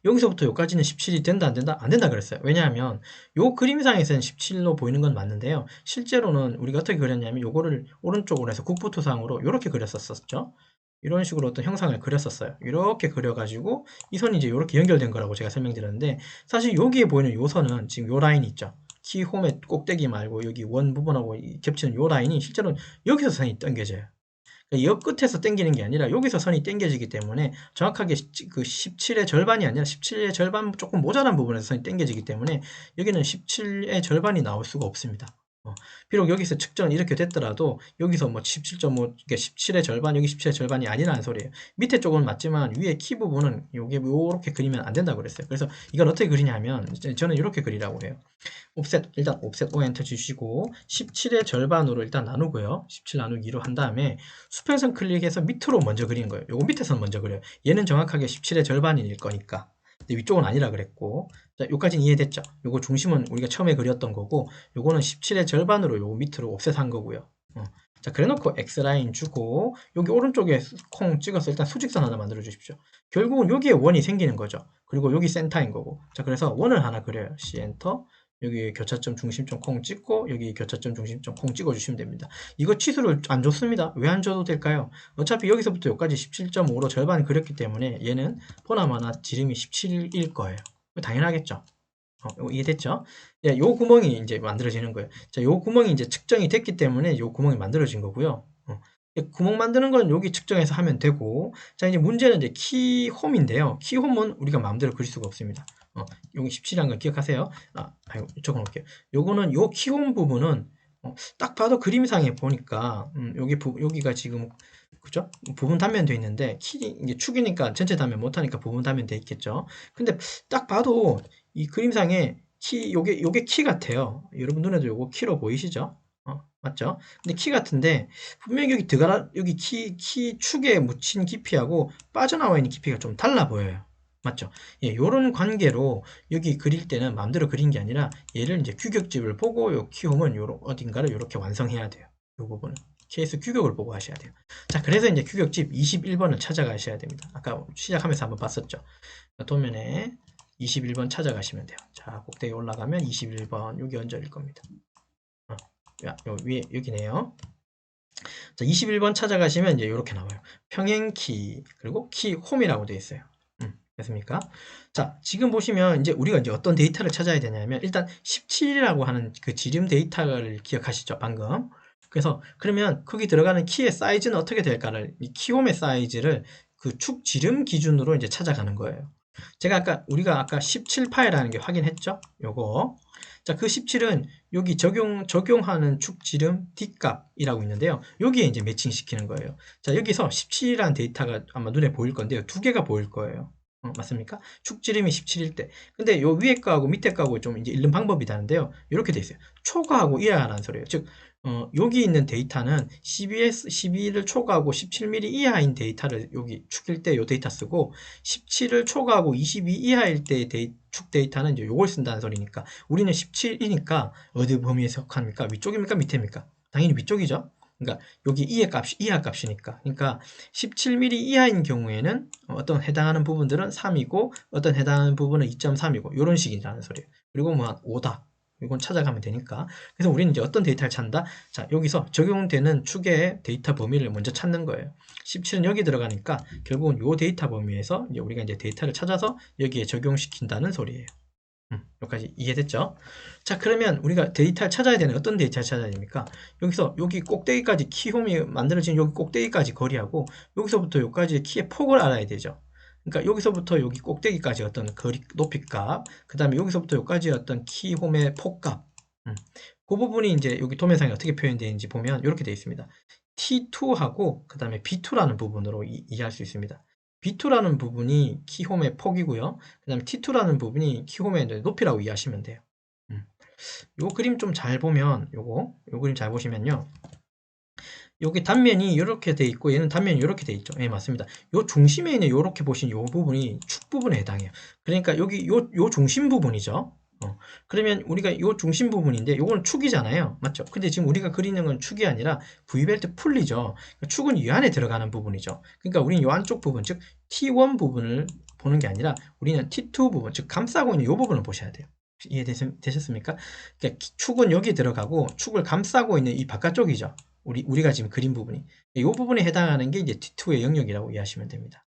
여기서부터 여기까지는 17이 된다 안 된다? 안 된다 그랬어요. 왜냐하면 요 그림상에서는 17로 보이는 건 맞는데요. 실제로는 우리가 어떻게 그렸냐면 요거를 오른쪽으로 해서 국부토상으로 이렇게 그렸었죠. 이런 식으로 어떤 형상을 그렸었어요. 이렇게 그려가지고 이 선이 이제 이렇게 연결된 거라고 제가 설명드렸는데 사실 여기에 보이는 요 선은 지금 요 라인이 있죠. 키홈의 꼭대기 말고 여기 원 부분하고 겹치는 요 라인이 실제로는 여기서 선이 당겨져요. 역 끝에서 당기는 게 아니라 여기서 선이 당겨지기 때문에 정확하게 그 17의 절반이 아니라 17의 절반 조금 모자란 부분에서 선이 당겨지기 때문에 여기는 17의 절반이 나올 수가 없습니다. 비록 여기서 측정이 이렇게 됐더라도 여기서 뭐 17.5, 17의 절반, 여기 17의 절반이 아니라는 소리예요. 밑에 쪽은 맞지만 위에 키 부분은 요게 요렇게 그리면 안 된다고 그랬어요. 그래서 이걸 어떻게 그리냐면 저는 이렇게 그리라고 해요. 일단 옵셋 O 엔터 주시고 17의 절반으로 일단 나누고요. 17 나누기로 한 다음에 수평선 클릭해서 밑으로 먼저 그리는 거예요. 요거 밑에서 먼저 그려요. 얘는 정확하게 17의 절반일 거니까. 근데 위쪽은 아니라 그랬고. 자, 요까지는 이해됐죠? 요거 중심은 우리가 처음에 그렸던 거고 요거는 17의 절반으로 요거 밑으로 옵셋한 거고요. 자, 그래놓고 X라인 주고 여기 오른쪽에 콩 찍어서 일단 수직선 하나 만들어 주십시오. 결국은 여기에 원이 생기는 거죠. 그리고 여기 센터인 거고. 자, 그래서 원을 하나 그려요. C 엔터. 여기 교차점 중심점 콩 찍고 여기 교차점 중심점 콩 찍어 주시면 됩니다. 이거 치수를 안 줬습니다. 왜 안 줘도 될까요? 어차피 여기서부터 여기까지 17.5로 절반 그렸기 때문에 얘는 보나마나 지름이 17일 거예요. 당연하겠죠. 이해됐죠? 예, 요 구멍이 이제 만들어지는 거예요. 자, 요 구멍이 이제 측정이 됐기 때문에 요 구멍이 만들어진 거고요. 구멍 만드는 건 여기 측정해서 하면 되고, 자, 이제 문제는 이제 키홈인데요. 키홈은 우리가 마음대로 그릴 수가 없습니다. 여기 17이라는 걸 기억하세요. 적어 놓을게요. 요거는 요 키홈 부분은, 딱 봐도 그림상에 보니까, 여기가 지금, 그죠? 부분 단면 돼 있는데, 이게 축이니까 전체 단면 못하니까 부분 단면 돼 있겠죠? 근데 딱 봐도 이 그림상에 요게 키 같아요. 여러분 눈에도 요거 키로 보이시죠? 맞죠? 근데 키 같은데, 분명히 여기 키 축에 묻힌 깊이하고 빠져나와 있는 깊이가 좀 달라 보여요. 맞죠? 예, 요런 관계로 여기 그릴 때는 마음대로 그린 게 아니라 얘를 이제 규격집을 보고 요 키홈은 어딘가를 이렇게 완성해야 돼요. 요 부분은. 케이스 규격을 보고 하셔야 돼요. 자, 그래서 이제 규격집 21번을 찾아가셔야 됩니다. 아까 시작하면서 한번 봤었죠. 도면에 21번 찾아가시면 돼요. 자, 꼭대기 올라가면 21번 여기 얹어질 겁니다. 요 위에 여기네요. 자, 21번 찾아가시면 이제 이렇게 나와요. 평행키 그리고 키홈이라고 되어 있어요. 됐습니까? 자, 지금 보시면 이제 우리가 이제 어떤 데이터를 찾아야 되냐면 일단 17이라고 하는 그 지름 데이터를 기억하시죠? 방금. 그래서 그러면 거기 들어가는 키의 사이즈는 어떻게 될까를 이 키홈의 사이즈를 그 축 지름 기준으로 이제 찾아가는 거예요. 우리가 아까 17파이라는 게 확인했죠? 요거. 자, 그 17은 여기 적용하는 축 지름 D값이라고 있는데요. 여기에 이제 매칭시키는 거예요. 자, 여기서 17이라는 데이터가 아마 눈에 보일 건데요. 두 개가 보일 거예요. 맞습니까? 축지름이 17일 때. 근데 요 위에 거하고 밑에 거하고 좀 이제 읽는 방법이 다른데요. 이렇게 돼 있어요. 초과하고 이하라는 소리예요. 즉, 여기 있는 데이터는 12를 초과하고 17mm 이하인 데이터를 여기 축일 때 요 데이터 쓰고 17을 초과하고 22 이하일 때 축 데이터는 이제 요걸 쓴다는 소리니까 우리는 17이니까 어디 범위에 속합니까? 위쪽입니까? 밑에입니까? 당연히 위쪽이죠. 그러니까 여기 이하 값이니까. 그러니까 17mm 이하인 경우에는 어떤 해당하는 부분들은 3이고 어떤 해당하는 부분은 2.3이고 이런 식이라는 소리예요. 그리고 뭐 한 5다. 이건 찾아가면 되니까. 그래서 우리는 이제 어떤 데이터를 찾는다? 자, 여기서 적용되는 축의 데이터 범위를 먼저 찾는 거예요. 17은 여기 들어가니까 결국은 이 데이터 범위에서 이제 우리가 이제 데이터를 찾아서 여기에 적용시킨다는 소리예요. 여기까지 이해됐죠? 자, 그러면 우리가 데이터를 찾아야 되는 어떤 데이터를 찾아야 됩니까? 여기서 여기 꼭대기까지 키홈이 만들어진 여기 꼭대기까지 거리하고 여기서부터 여기까지 키의 폭을 알아야 되죠. 그러니까 여기서부터 여기 꼭대기까지 어떤 거리 높이값, 그 다음에 여기서부터 여기까지 어떤 키홈의 폭값. 그 부분이 이제 여기 도면상에 어떻게 표현되어 있는지 보면 이렇게 되어 있습니다. T2하고 그 다음에 B2라는 부분으로 이해할 수 있습니다. B2라는 부분이 키홈의 폭이고요. 그 다음에 T2라는 부분이 키홈의 높이라고 이해하시면 돼요. 요 그림 좀 잘 보면 요 그림 잘 보시면요. 여기 단면이 이렇게 돼 있고 얘는 단면이 이렇게 돼 있죠. 예, 맞습니다. 요 중심에 있는 이렇게 보신 요 부분이 축 부분에 해당해요. 그러니까 여기 요 중심 부분이죠. 그러면 우리가 요 중심 부분인데 요거는 축이잖아요. 맞죠? 근데 지금 우리가 그리는 건 축이 아니라 V벨트 풀리죠. 축은 이 안에 들어가는 부분이죠. 그러니까 우리는 요 안쪽 부분, 즉 T1 부분을 보는 게 아니라 우리는 T2 부분, 즉 감싸고 있는 요 부분을 보셔야 돼요. 이해되셨습니까? 그러니까 축은 여기 들어가고 축을 감싸고 있는 이 바깥쪽이죠. 우리가 지금 그린 부분이. 이 부분에 해당하는 게 이제 T2의 영역이라고 이해하시면 됩니다.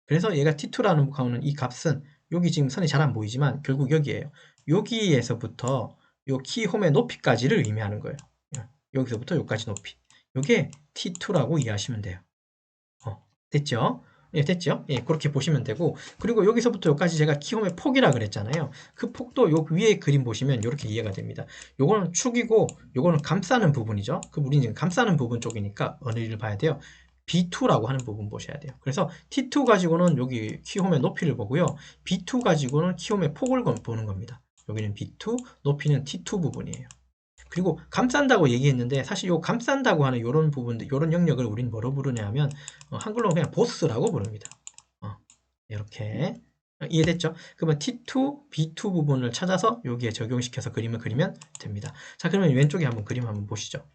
그래서 얘가 T2라는 하는 이 값은 여기 지금 선이 잘 안 보이지만 결국 여기에요. 여기에서부터 요 키홈의 높이까지를 의미하는 거예요. 여기서부터 여기까지 높이. 이게 T2라고 이해하시면 돼요. 됐죠? 예, 됐죠? 예, 그렇게 보시면 되고, 그리고 여기서부터 여기까지 제가 키홈의 폭이라 그랬잖아요. 그 폭도 요 위에 그림 보시면 이렇게 이해가 됩니다. 요거는 축이고, 요거는 감싸는 부분이죠. 우리는 지금 감싸는 부분 쪽이니까 어느 일을 봐야 돼요? B2라고 하는 부분 보셔야 돼요. 그래서 T2 가지고는 여기 키홈의 높이를 보고요. B2 가지고는 키홈의 폭을 보는 겁니다. 여기는 B2, 높이는 T2 부분이에요. 그리고 감싼다고 얘기했는데 사실 요 감싼다고 하는 요런 부분들, 요런 영역을 우린 뭐로 부르냐면 한글로는 그냥 보스라고 부릅니다. 이렇게 이해됐죠? 그러면 T2, B2 부분을 찾아서 여기에 적용시켜서 그림을 그리면 됩니다. 자, 그러면 왼쪽에 한번 그림 한번 보시죠.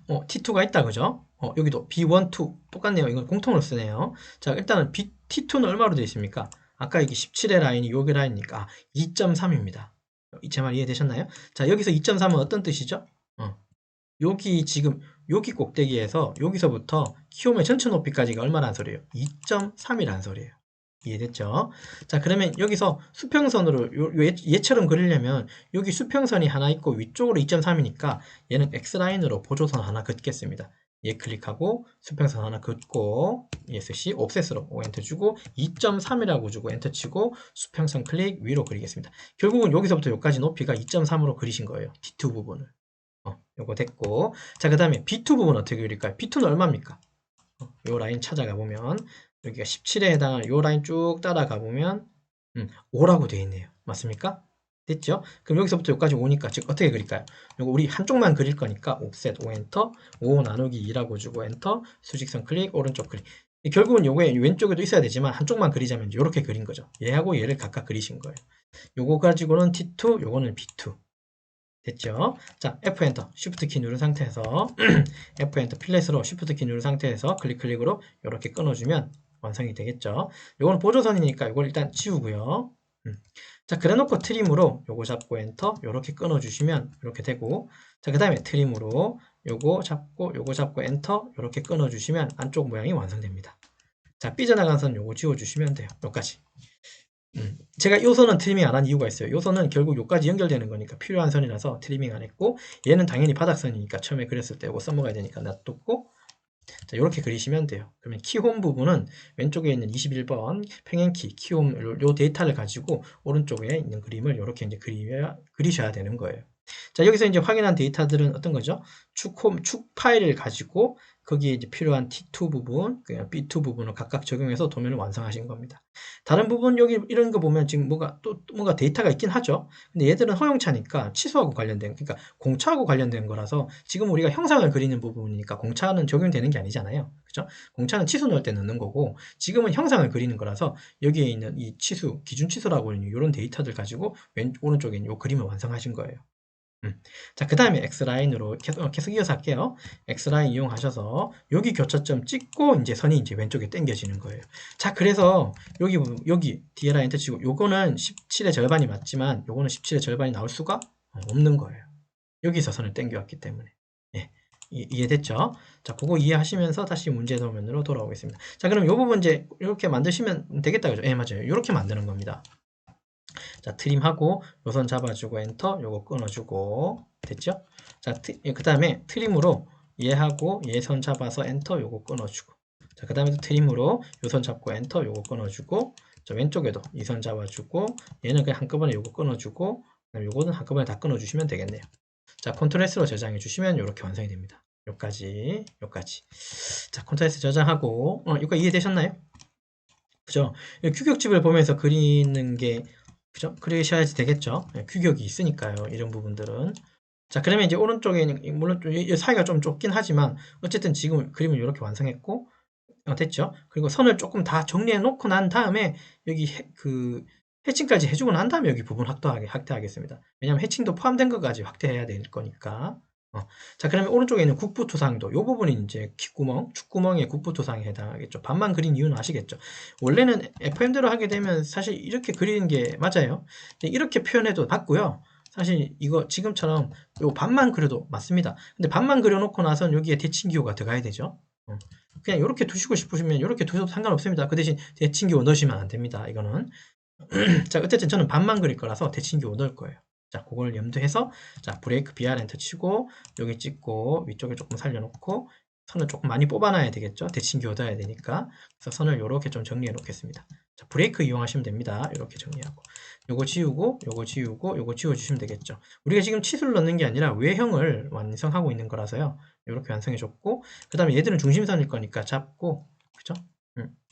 T2가 있다, 그죠? 여기도 B1, 2 똑같네요. 이건 공통으로 쓰네요. 자, 일단은 T2는 얼마로 되어 있습니까? 아까 이게 17의 라인이 요게 라인이니까 2.3입니다. 제 말 이해되셨나요? 자, 여기서 2.3은 어떤 뜻이죠? 여기 지금 여기 꼭대기에서 여기서부터 키움의 전체 높이까지가 얼마란 소리예요? 2.3이란 소리예요. 이해됐죠? 자, 그러면 여기서 수평선으로 얘처럼 그리려면 여기 수평선이 하나 있고 위쪽으로 2.3이니까 얘는 X라인으로 보조선 하나 긋겠습니다. 얘 클릭하고 수평선 하나 긋고 ESC 옵셋으로 엔터 주고 2.3이라고 주고 엔터 치고 수평선 클릭 위로 그리겠습니다. 결국은 여기서부터 여기까지 높이가 2.3으로 그리신 거예요. D2 부분을. 요거 됐고. 자, 그 다음에 B2 부분 어떻게 그릴까요? B2는 얼마입니까? 요 라인 찾아가 보면 여기가 17에 해당하는 요 라인 쭉 따라가 보면 5라고 되어 있네요. 맞습니까? 됐죠? 그럼 여기서부터 여기까지 5니까 즉 어떻게 그릴까요? 요거 우리 한쪽만 그릴 거니까 옵셋 5 엔터 5 나누기 2라고 주고 엔터 수직선 클릭 오른쪽 클릭 결국은 요게 왼쪽에도 있어야 되지만 한쪽만 그리자면 이렇게 그린 거죠. 얘하고 얘를 각각 그리신 거예요. 요거 가지고는 T2 요거는 B2 됐죠? 자, F 엔터, Shift 키 누른 상태에서 F 엔터 필렛으로 Shift 키 누른 상태에서 클릭으로 이렇게 끊어주면 완성이 되겠죠? 요거는 보조선이니까 이걸 일단 지우고요. 자, 그래놓고 트림으로 요거 잡고 엔터 요렇게 끊어주시면 이렇게 되고 자, 그 다음에 트림으로 요거 잡고 엔터 요렇게 끊어주시면 안쪽 모양이 완성됩니다. 자, 삐져나간 선 요거 지워주시면 돼요. 여기까지. 제가 요 선은 트리밍 안 한 이유가 있어요. 요 선은 결국 요까지 연결되는 거니까 필요한 선이라서 트리밍 안 했고 얘는 당연히 바닥선이니까 처음에 그렸을 때 요거 써먹어야 되니까 놔뒀고 자, 요렇게 그리시면 돼요. 그러면 키홈 부분은 왼쪽에 있는 21번 평행키 키홈 요 데이터를 가지고 오른쪽에 있는 그림을 요렇게 이제 그리셔야 되는 거예요. 자, 여기서 이제 확인한 데이터들은 어떤 거죠? 축 파일을 가지고 거기에 이제 필요한 T2 부분, B2 부분을 각각 적용해서 도면을 완성하신 겁니다. 다른 부분 여기 이런 거 보면 지금 뭔가 데이터가 있긴 하죠. 근데 얘들은 허용차니까 취소하고 관련된, 그러니까 공차하고 관련된 거라서 지금 우리가 형상을 그리는 부분이니까 공차는 적용되는 게 아니잖아요. 그죠? 공차는 취소 넣을 때 넣는 거고 지금은 형상을 그리는 거라서 여기에 있는 이 기준 취소라고 하는 이런 데이터들 가지고 오른쪽에 있는 이 그림을 완성하신 거예요. 자, 그 다음에 X라인으로 계속 이어서 할게요. X라인 이용하셔서 여기 교차점 찍고 이제 선이 이제 왼쪽에 당겨지는 거예요. 자, 그래서 여기 DLI 엔터 치고 요거는 17의 절반이 맞지만 요거는 17의 절반이 나올 수가 없는 거예요. 여기서 선을 당겨왔기 때문에. 예. 이해됐죠? 자, 그거 이해하시면서 다시 문제 도면으로 돌아오겠습니다. 자, 그럼 요 부분 이제 이렇게 만드시면 되겠다. 그죠? 예, 맞아요. 이렇게 만드는 겁니다. 자, 트림하고 요선 잡아주고 엔터 요거 끊어주고 됐죠? 자, 그 다음에 트림으로 얘하고 얘선 잡아서 엔터 요거 끊어주고 자, 그 다음에 또 트림으로 요선 잡고 엔터 요거 끊어주고 자, 왼쪽에도 이 선 잡아주고 얘는 그냥 한꺼번에 요거 끊어주고 요거는 한꺼번에 다 끊어주시면 되겠네요. 자, 컨트롤 S로 저장해 주시면 이렇게 완성이 됩니다. 요까지. 자, 컨트롤 S 저장하고 이거 이해되셨나요? 그죠? 규격집을 보면서 그리는 게 그죠? 그러셔야지 되겠죠? 규격이 있으니까요. 이런 부분들은. 자, 그러면 이제 오른쪽에 물론 사이가 좀 좁긴 하지만 어쨌든 지금 그림을 이렇게 완성했고 됐죠? 그리고 선을 조금 다 정리해 놓고 난 다음에 여기 해칭까지 해주고 난 다음에 여기 부분 확대하겠습니다. 왜냐하면 해칭도 포함된 것까지 확대해야 될 거니까. 자, 그러면 오른쪽에 있는 국부토상도 이 부분이 이제 축구멍의 국부토상에 해당하겠죠. 반만 그린 이유는 아시겠죠? 원래는 FM대로 하게 되면 사실 이렇게 그리는 게 맞아요. 이렇게 표현해도 맞고요. 사실 이거 지금처럼 요 반만 그려도 맞습니다. 근데 반만 그려놓고 나선 여기에 대칭기호가 들어가야 되죠. 그냥 이렇게 두시고 싶으시면 이렇게 두셔도 상관없습니다. 그 대신 대칭기호 넣으시면 안 됩니다. 이거는. 자, 어쨌든 저는 반만 그릴 거라서 대칭기호 넣을 거예요. 자, 그걸 염두해서 자, 브레이크 BR 엔터 치고 여기 찍고 위쪽에 조금 살려놓고 선을 조금 많이 뽑아놔야 되겠죠. 대칭기 얻어야 되니까. 그래서 선을 이렇게 좀 정리해 놓겠습니다. 자, 브레이크 이용하시면 됩니다. 이렇게 정리하고 요거 지우고 요거 지워주시면 되겠죠. 우리가 지금 치수를 넣는 게 아니라 외형을 완성하고 있는 거라서요. 이렇게 완성해 줬고 그 다음에 얘들은 중심선일 거니까 잡고 그죠?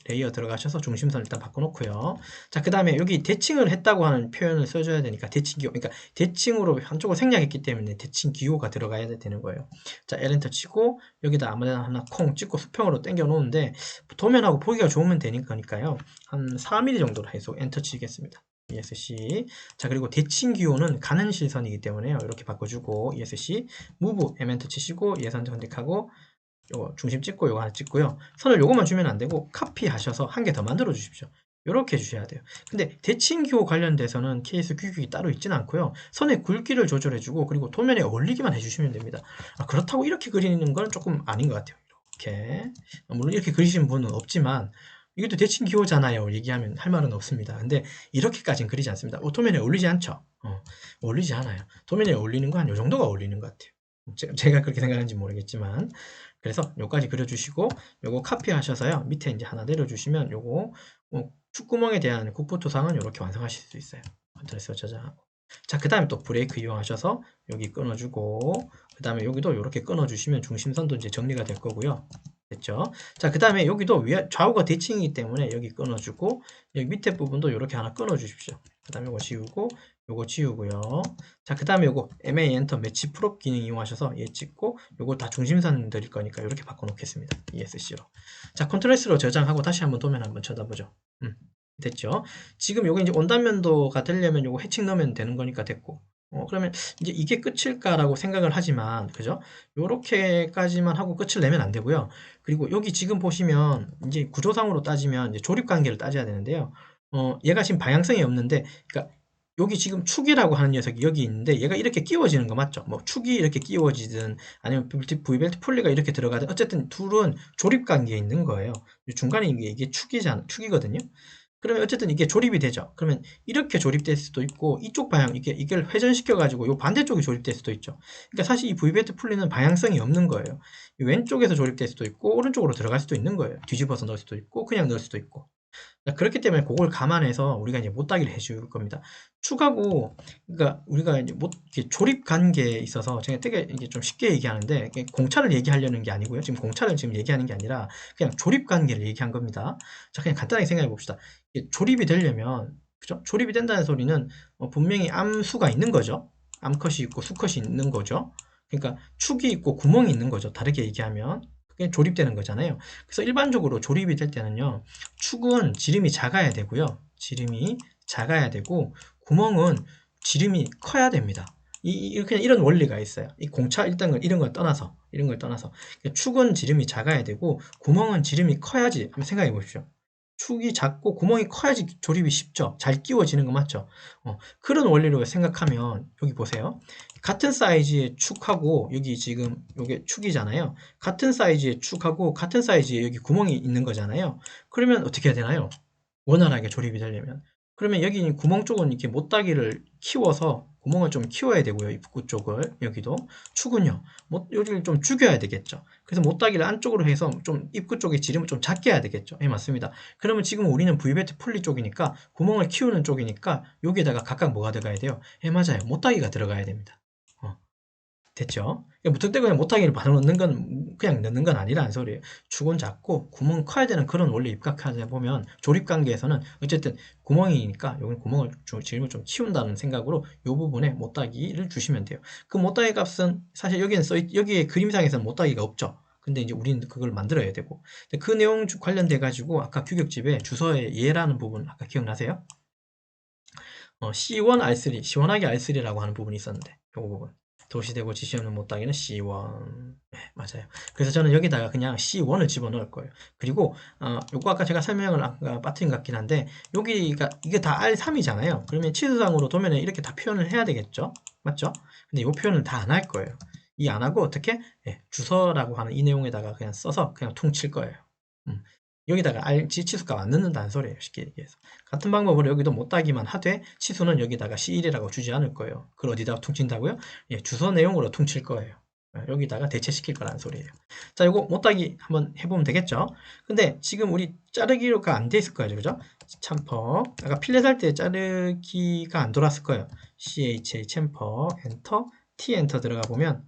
레이어 들어가셔서 중심선 일단 바꿔놓고요. 자, 그 다음에 여기 대칭을 했다고 하는 표현을 써줘야 되니까 대칭기호, 그러니까 대칭으로 한쪽을 생략했기 때문에 대칭기호가 들어가야 되는 거예요. 자, L엔터 치고 여기다 아무데나 하나 콩 찍고 수평으로 당겨 놓는데 도면하고 보기가 좋으면 되니까요. 한 4mm 정도로 해서 엔터 치겠습니다. ESC. 자, 그리고 대칭 기호는 가는 실선이기 때문에요. 이렇게 바꿔주고 ESC. 무브 에멘트 치시고 예선 선택하고 요거 중심 찍고 요거 하나 찍고요. 선을 요거만 주면 안 되고 카피하셔서 한 개 더 만들어 주십시오. 이렇게 해주셔야 돼요. 근데 대칭 기호 관련돼서는 케이스 규격이 따로 있지는 않고요. 선의 굵기를 조절해주고 그리고 도면에 어울리기만 해주시면 됩니다. 그렇다고 이렇게 그리는 건 조금 아닌 것 같아요. 이렇게 물론 이렇게 그리시는 분은 없지만 이것도 대칭 기호잖아요. 얘기하면 할 말은 없습니다. 근데 이렇게까지는 그리지 않습니다. 도면에 어울리지 않죠. 어울리지 않아요. 도면에 어울리는 거 한 요 정도가 어울리는 것 같아요. 제가 그렇게 생각하는지 모르겠지만 그래서 요까지 그려주시고 요거 카피하셔서요 밑에 이제 하나 내려주시면 요거 축구멍에 대한 국부토상은 이렇게 완성하실 수 있어요. 컨트롤 저장. 자, 그 다음에 또 브레이크 이용하셔서 여기 끊어주고 그 다음에 여기도 이렇게 끊어주시면 중심선도 이제 정리가 될 거고요. 됐죠? 자, 그 다음에 여기도 좌우가 대칭이기 때문에 여기 끊어주고 여기 밑에 부분도 이렇게 하나 끊어주십시오. 그 다음에 이거 지우고 요거 지우고요. 자, 그 다음에 요거 MA 엔터 매치 프롭 기능 이용하셔서 얘 찍고 요거 다 중심선 드릴 거니까 이렇게 바꿔 놓겠습니다. ESC로. 자, 컨트롤 S로 저장하고 다시 한번 도면 한번 쳐다보죠. 됐죠? 지금 요게 이제 원단면도가 되려면 요거 해칭 넣으면 되는 거니까 됐고. 그러면 이제 이게 끝일까라고 생각을 하지만, 그죠? 요렇게까지만 하고 끝을 내면 안 되고요. 그리고 여기 지금 보시면 이제 구조상으로 따지면 이제 조립 관계를 따져야 되는데요. 얘가 지금 방향성이 없는데, 그러니까 여기 지금 축이라고 하는 녀석이 여기 있는데 얘가 이렇게 끼워지는 거 맞죠? 뭐 축이 이렇게 끼워지든 아니면 V벨트 풀리가 이렇게 들어가든 어쨌든 둘은 조립 관계에 있는 거예요. 중간에 이게 축이거든요. 그러면 어쨌든 이게 조립이 되죠. 그러면 이렇게 조립될 수도 있고 이쪽 방향 이걸 회전시켜 가지고 요 반대쪽이 조립될 수도 있죠. 그러니까 사실 이 V벨트 풀리는 방향성이 없는 거예요. 왼쪽에서 조립될 수도 있고 오른쪽으로 들어갈 수도 있는 거예요. 뒤집어서 넣을 수도 있고 그냥 넣을 수도 있고. 그렇기 때문에 그걸 감안해서 우리가 이제 못따기를 해줄 겁니다. 축하고, 그러니까 우리가 이제 이렇게 조립 관계에 있어서 제가 되게 이게 좀 쉽게 얘기하는데 공차를 얘기하려는 게 아니고요. 지금 공차를 지금 얘기하는 게 아니라 그냥 조립 관계를 얘기한 겁니다. 자, 그냥 간단하게 생각해 봅시다. 조립이 되려면, 그죠? 조립이 된다는 소리는 분명히 암수가 있는 거죠. 암컷이 있고 수컷이 있는 거죠. 그러니까 축이 있고 구멍이 있는 거죠. 다르게 얘기하면. 그게 조립되는 거잖아요. 그래서 일반적으로 조립이 될 때는요. 축은 지름이 작아야 되고요. 지름이 작아야 되고 구멍은 지름이 커야 됩니다. 그냥 이런 원리가 있어요. 이 공차 이런 걸 떠나서 축은 지름이 작아야 되고 구멍은 지름이 커야지 한번 생각해 보십시오. 축이 작고 구멍이 커야지 조립이 쉽죠. 잘 끼워지는 거 맞죠? 그런 원리로 생각하면 여기 보세요. 같은 사이즈의 축하고 여기 지금 이게 축이잖아요. 같은 사이즈의 축하고 같은 사이즈의 여기 구멍이 있는 거잖아요. 그러면 어떻게 해야 되나요? 원활하게 조립이 되려면. 그러면 여기 구멍 쪽은 이렇게 못따기를 키워서 구멍을 좀 키워야 되고요. 입구 쪽을 여기도 축은요. 여기를 좀 죽여야 되겠죠. 그래서 못따기를 안쪽으로 해서 좀 입구 쪽에 지름을 좀 작게 해야 되겠죠. 예, 맞습니다. 그러면 지금 우리는 V벨트 풀리 쪽이니까 구멍을 키우는 쪽이니까 여기에다가 각각 뭐가 들어가야 돼요? 예, 맞아요. 못따기가 들어가야 됩니다. 됐죠? 무턱대고 그냥 못하기를 바로 넣는 건 그냥 넣는 건 아니라는 소리예요. 축은 작고 구멍 커야 되는 그런 원리 입각하다 보면 조립 관계에서는 어쨌든 구멍이니까 여기 구멍을 지름을 좀 키운다는 생각으로 이 부분에 못따기를 주시면 돼요. 그 못따기 값은 사실 여기에 그림상에서는 못따기가 없죠. 근데 이제 우리는 그걸 만들어야 되고 그 내용 관련돼 가지고 아까 규격집에 주소에 예라는 부분 아까 기억나세요? C1 R3 시원하게 R3라고 하는 부분이 있었는데 이 부분 도시대고 지시없는 못따기는 C1 네, 맞아요. 그래서 저는 여기다가 그냥 C1을 집어넣을 거예요. 그리고 요거 아까 제가 설명을 아까 빠뜨린 것 같긴 한데 여기가 이게 다 R3이잖아요. 그러면 치수상으로 도면에 이렇게 다 표현을 해야 되겠죠? 맞죠? 근데 이 표현을 다 안 할 거예요. 이 안 하고 어떻게? 네, 주소라고 하는 이 내용에다가 그냥 써서 그냥 퉁칠 거예요. 여기다가 치수값 안 넣는다는 소리예요. 쉽게 얘기해서. 같은 방법으로 여기도 못따기만 하되 치수는 여기다가 C1이라고 주지 않을 거예요. 그걸 어디다가 퉁친다고요? 예, 주소 내용으로 퉁칠 거예요. 여기다가 대체시킬 거라는 소리예요. 자, 이거 못따기 한번 해보면 되겠죠? 근데 지금 우리 자르기가 안 돼 있을 거예요. 그죠? 참퍼. 아까 필렛 할 때 자르기가 안 돌았을 거예요. CHA 챔퍼 엔터 T 엔터 들어가 보면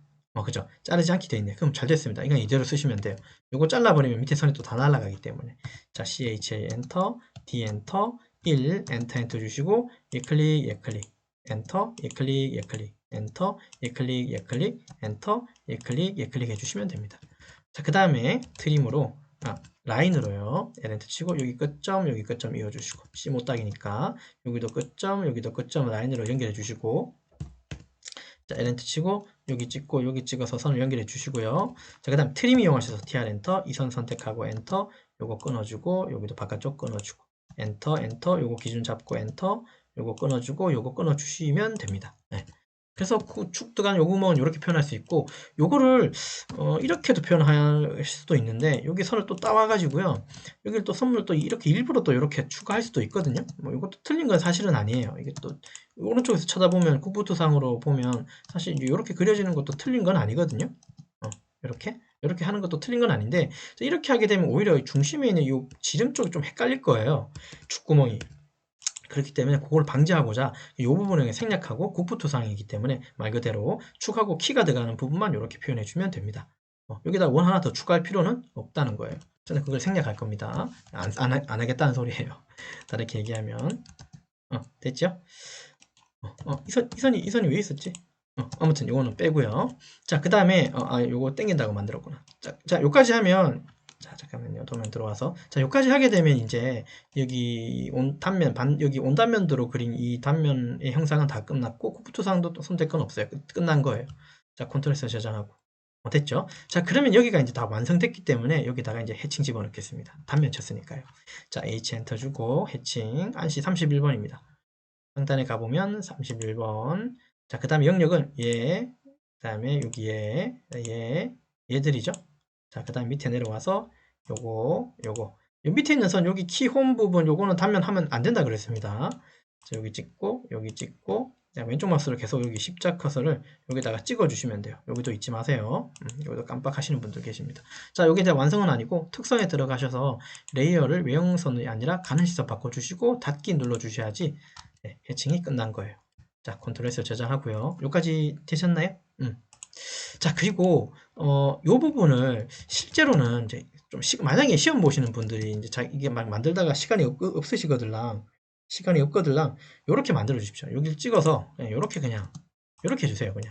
그죠? 자르지 않게 돼 있네. 그럼 잘 됐습니다. 이건 이대로 쓰시면 돼요. 요거 잘라버리면 밑에 선이 또 다 날아가기 때문에. 자, CHA 엔터, D 엔터, 1 엔터 주시고, 예 클릭, 예 클릭, 엔터, 예 클릭, 예 클릭, 엔터, 예 클릭, 예 클릭, 엔터, 예 클릭, 예 클릭 해주시면 됩니다. 자, 그 다음에 트림으로, 라인으로요. L엔터 치고 여기 끝점 이어주시고 C 못 따기니까 여기도 끝점 라인으로 연결해 주시고 자, L엔터 치고 여기 찍고 여기 찍어서 선을 연결해 주시고요. 자, 그 다음 트림 이용하셔서 TR 엔터 이 선 선택하고 엔터 요거 끊어주고 여기도 바깥쪽 끊어주고 엔터 요거 기준 잡고 엔터 요거 끊어주고 요거 끊어주시면 됩니다. 네. 그래서 축 들어간 요 구멍은 이렇게 표현할 수 있고 요거를 이렇게도 표현할 수도 있는데 여기 선을 또 따와 가지고요 여기를 또 선물 또 이렇게 일부러 또 이렇게 추가할 수도 있거든요. 뭐 이것도 틀린 건 사실은 아니에요. 이게 또 오른쪽에서 쳐다보면 국부토상으로 보면 사실 이렇게 그려지는 것도 틀린 건 아니거든요. 이렇게 하는 것도 틀린 건 아닌데 이렇게 하게 되면 오히려 중심에 있는 이 지름 쪽이 좀 헷갈릴 거예요. 축구멍이. 그렇기 때문에 그걸 방지하고자 이 부분을 생략하고 국부토상이기 때문에 말 그대로 축하고 키가 들어가는 부분만 이렇게 표현해 주면 됩니다. 여기다 원 하나 더 추가할 필요는 없다는 거예요. 저는 그걸 생략할 겁니다. 안 하겠다는 소리예요. 다르게 얘기하면 됐죠? 이 선이 왜 있었지? 아무튼 이거는 빼고요. 자, 그 다음에 요거 땡긴다고 만들었구나. 자, 요까지 하면 자, 잠깐만요. 도면 들어와서 자, 요까지 하게 되면 이제 여기 여기 온 단면도로 그린 이 단면의 형상은 다 끝났고 쿠프토상도 또 선택권 없어요. 끝난 거예요. 자, 컨트롤에서 저장하고 됐죠? 자, 그러면 여기가 이제 다 완성됐기 때문에 여기다가 이제 해칭 집어넣겠습니다. 단면 쳤으니까요. 자, H 엔터 주고 해칭 안시 31번입니다. 상단에 가보면 31번. 자, 그 다음에 영역은 그 다음에 여기 얘들이죠. 자, 그 다음 밑에 내려와서 요거 요 밑에 있는 선 여기 키홈 부분 요거는 단면 하면 안 된다 그랬습니다. 자, 여기 찍고 자, 왼쪽 마우스로 계속 여기 십자 커서를 여기다가 찍어 주시면 돼요. 여기도 잊지 마세요. 여기도 깜빡하시는 분들 계십니다. 자, 여기 이제 완성은 아니고 특성에 들어가셔서 레이어를 외형선이 아니라 가는 시선 바꿔 주시고 닫기 눌러 주셔야지 해칭이 끝난 거예요. 자, 컨트롤에서 저장하고요. 여기까지 되셨나요? 자, 그리고 요 부분을 실제로는 이제 좀 만약에 시험 보시는 분들이 이제 이게 막 만들다가 시간이 없으시거들랑 요렇게 만들어 주십시오. 여기를 찍어서 요렇게 그냥 요렇게 해주세요. 그냥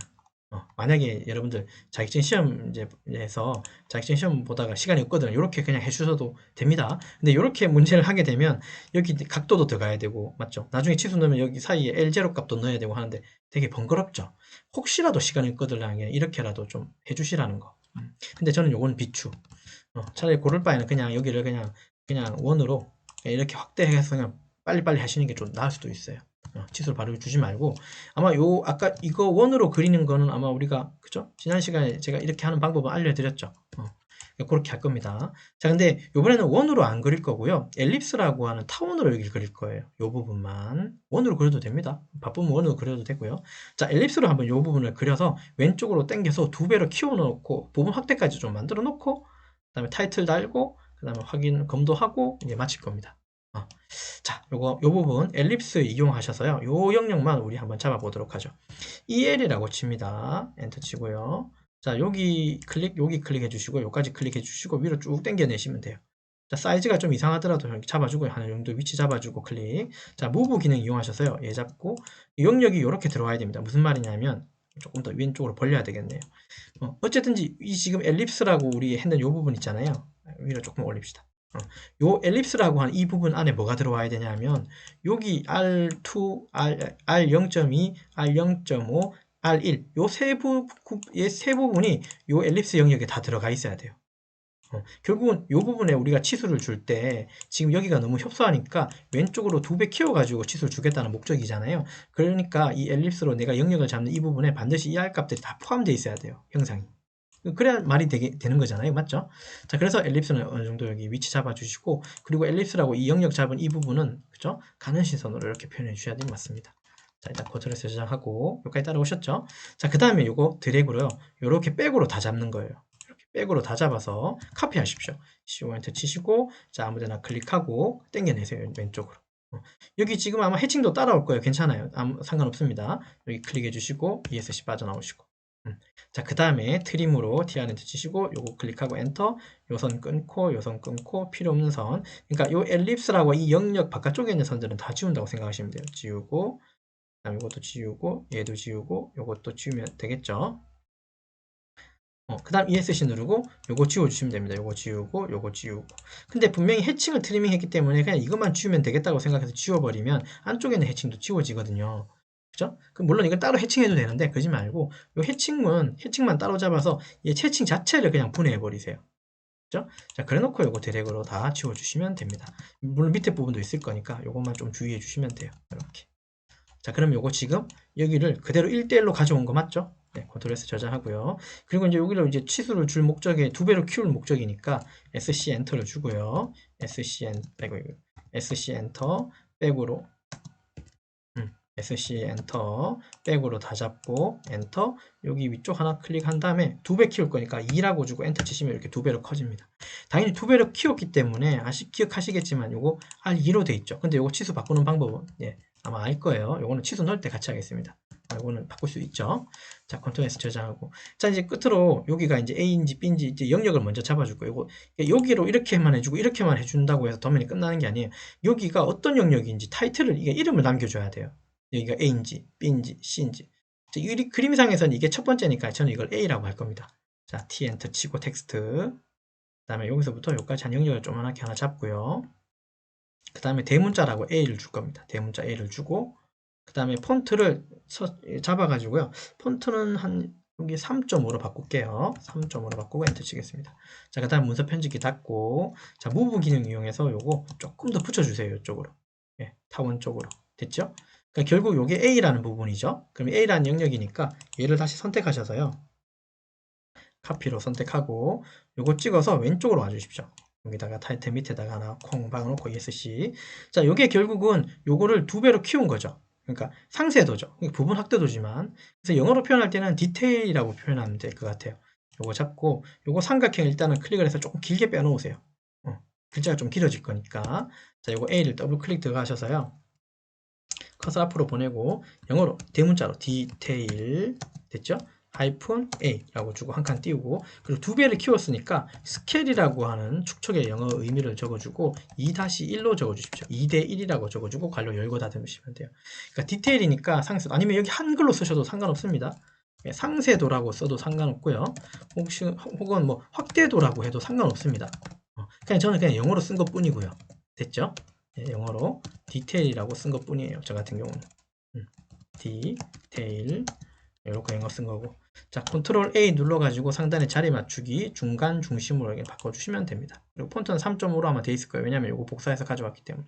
만약에 여러분들 자격증 시험 이제 해서 자격증 시험 보다가 시간이 없거든 이렇게 그냥 해주셔도 됩니다. 근데 이렇게 문제를 하게 되면 여기 각도도 들어가야 되고 맞죠? 나중에 치수 넣으면 여기 사이에 L0 값도 넣어야 되고 하는데 되게 번거롭죠. 혹시라도 시간이 없거든 이렇게라도 좀 해주시라는 거. 근데 저는 요건 비추. 차라리 고를 바에는 그냥 여기를 그냥 원으로 이렇게 확대해서 그냥 빨리빨리 하시는 게 좀 나을 수도 있어요. 치수를 바로 주지 말고 아마 아까 이거 원으로 그리는 거는 아마 우리가 그죠? 지난 시간에 제가 이렇게 하는 방법을 알려드렸죠. 그렇게 할 겁니다. 자, 근데 이번에는 원으로 안 그릴 거고요. 엘립스라고 하는 타원으로 여기를 그릴 거예요. 이 부분만 원으로 그려도 됩니다. 바쁘면 원으로 그려도 되고요. 자, 엘립스로 한번 이 부분을 그려서 왼쪽으로 당겨서 2배로 키워놓고 부분 확대까지 좀 만들어 놓고 그다음에 타이틀 달고 그다음에 확인 검도하고 이제 마칠 겁니다. 자, 요 부분 엘립스 이용하셔서요. 요 영역만 우리 한번 잡아보도록 하죠. EL이라고 칩니다. 엔터 치고요. 자, 여기 클릭해 주시고 여기까지 클릭해 주시고 위로 쭉 당겨 내시면 돼요. 자, 사이즈가 좀 이상하더라도 이렇게 잡아주고 하는 정도 위치 잡아주고 클릭. 자, 무브 기능 이용하셔서요. 얘 잡고 영역이 이렇게 들어와야 됩니다. 무슨 말이냐면 조금 더 왼쪽으로 벌려야 되겠네요. 어쨌든지 이 지금 엘립스라고 우리 했는 요 부분 있잖아요. 위로 조금 올립시다. 요 엘립스라고 하는 이 부분 안에 뭐가 들어와야 되냐면 여기 R2, R0.2, R0.5, R1 요 세 부분이 요 엘립스 영역에 다 들어가 있어야 돼요. 결국은 요 부분에 우리가 치수를 줄 때 지금 여기가 너무 협소하니까 왼쪽으로 2배 키워가지고 치수를 주겠다는 목적이잖아요. 그러니까 이 엘립스로 내가 영역을 잡는 이 부분에 반드시 이 R 값들이 다 포함되어 있어야 돼요. 형상이. 그래야 말이 되는 거잖아요. 맞죠? 자, 그래서 엘립스는 어느 정도 여기 위치 잡아주시고, 그리고 엘립스라고 이 영역 잡은 이 부분은, 그죠? 가는 시선으로 이렇게 표현해 주셔야 되는 맞습니다. 자, 일단 컨트롤에서 저장하고, 여기까지 따라오셨죠? 자, 그 다음에 요거 드래그로요. 요렇게 백으로 다 잡는 거예요. 이렇게 백으로 다 잡아서 카피하십시오. C5 엔터 치시고, 자, 아무 데나 클릭하고, 당겨내세요. 왼쪽으로. 여기 지금 아마 해칭도 따라올 거예요. 괜찮아요. 상관없습니다. 여기 클릭해 주시고, ESC 빠져나오시고. 자, 그 다음에 트림으로 TR 엔터 치시고 요거 클릭하고 엔터, 요 선 끊고 요 선 끊고 필요 없는 선, 그러니까 요 엘립스라고 이 영역 바깥쪽에 있는 선들은 다 지운다고 생각하시면 돼요. 지우고 그다음 이것도 지우고 얘도 지우고 요것도 지우면 되겠죠. 그 다음 ESC 누르고 요거 지워주시면 됩니다. 요거 지우고 요거 지우고. 근데 분명히 해칭을 트리밍 했기 때문에 그냥 이것만 지우면 되겠다고 생각해서 지워버리면 안쪽에는 해칭도 지워지거든요. 그죠? 물론 이걸 따로 해칭해도 되는데 그러지 말고 요 해칭만 따로 잡아서 이 해칭 자체를 그냥 분해해 버리세요. 그죠? 자, 그래 놓고 요거 드래그로 다 지워주시면 됩니다. 물론 밑에 부분도 있을 거니까 요것만 좀 주의해 주시면 돼요. 이렇게. 자, 그럼 요거 지금 여기를 그대로 1대1로 가져온 거 맞죠? 네, 컨트롤 S 저장하고요. 그리고 이제 여기를 이제 치수를 줄 목적에 2배로 키울 목적이니까 SC 엔터를 주고요. SC 엔터 백으로 SC 엔터 백으로 다 잡고 엔터 여기 위쪽 하나 클릭한 다음에 2배 키울 거니까 2라고 주고 엔터 치시면 이렇게 2배로 커집니다. 당연히 2배로 키웠기 때문에 기억하시겠지만 요거 R2로 돼 있죠. 근데 요거 치수 바꾸는 방법은 아마 알 거예요. 요거는 치수 넣을 때 같이 하겠습니다. 요거는 바꿀 수 있죠. 자, 컨트롤 S 저장하고. 자, 이제 끝으로 여기가 이제 A인지 B인지 이제 영역을 먼저 잡아줄 거예요. 요거 여기로 이렇게만 해주고 이렇게만 해준다고 해서 도면이 끝나는 게 아니에요. 여기가 어떤 영역인지 타이틀을 이게 이름을 남겨줘야 돼요. 여기가 A인지 B인지 C인지. 자, 이 그림상에서는 이게 첫 번째니까 저는 이걸 A라고 할 겁니다. 자, T 엔터 치고 텍스트. 그 다음에 여기서부터 여기까지 한 영역을 조그맣게 하나 잡고요. 그 다음에 대문자라고 A를 줄 겁니다. 대문자 A를 주고 그 다음에 폰트를 잡아가지고요. 폰트는 한 여기 3.5로 바꿀게요. 3.5로 바꾸고 엔터 치겠습니다. 자, 그 다음 문서 편집기 닫고 자, 무브 기능 이용해서 요거 조금 더 붙여주세요. 이쪽으로. 타원 쪽으로. 됐죠? 그러니까 결국 요게 A라는 부분이죠. 그럼 A라는 영역이니까 얘를 다시 선택하셔서요. 카피로 선택하고 요거 찍어서 왼쪽으로 와주십시오. 여기다가 타이틀 밑에다가 하나 콩 박아놓고 ESC. 자, 요게 결국은 요거를 2배로 키운 거죠. 그러니까 상세도죠. 부분 확대도지만. 그래서 영어로 표현할 때는 디테일이라고 표현하면 될 것 같아요. 요거 잡고 요거 삼각형 일단은 클릭을 해서 조금 길게 빼놓으세요. 글자가 좀 길어질 거니까. 자, 요거 A를 더블 클릭 들어가셔서요. 커서 앞으로 보내고 영어로 대문자로 디테일 됐죠? 하이픈 A라고 주고 한 칸 띄우고 그리고 2배를 키웠으니까 스케일이라고 하는 축척의 영어 의미를 적어주고 2-1로 적어주십시오. 2:1이라고 적어주고 괄호 열고 닫으시면 돼요. 그러니까 디테일이니까 상세도 아니면 여기 한글로 쓰셔도 상관없습니다. 상세도라고 써도 상관없고요. 혹은 뭐 확대도라고 해도 상관없습니다. 그냥 저는 그냥 영어로 쓴 것 뿐이고요. 됐죠? 영어로 디테일이라고 쓴 것 뿐이에요. 저 같은 경우는 디테일 이렇게 영어 쓴 거고. 자, 컨트롤 A 눌러가지고 상단에 자리 맞추기 중간 중심으로 이렇게 바꿔주시면 됩니다. 그리고 폰트는 3.5로 아마 돼 있을 거예요. 왜냐면 이거 복사해서 가져왔기 때문에.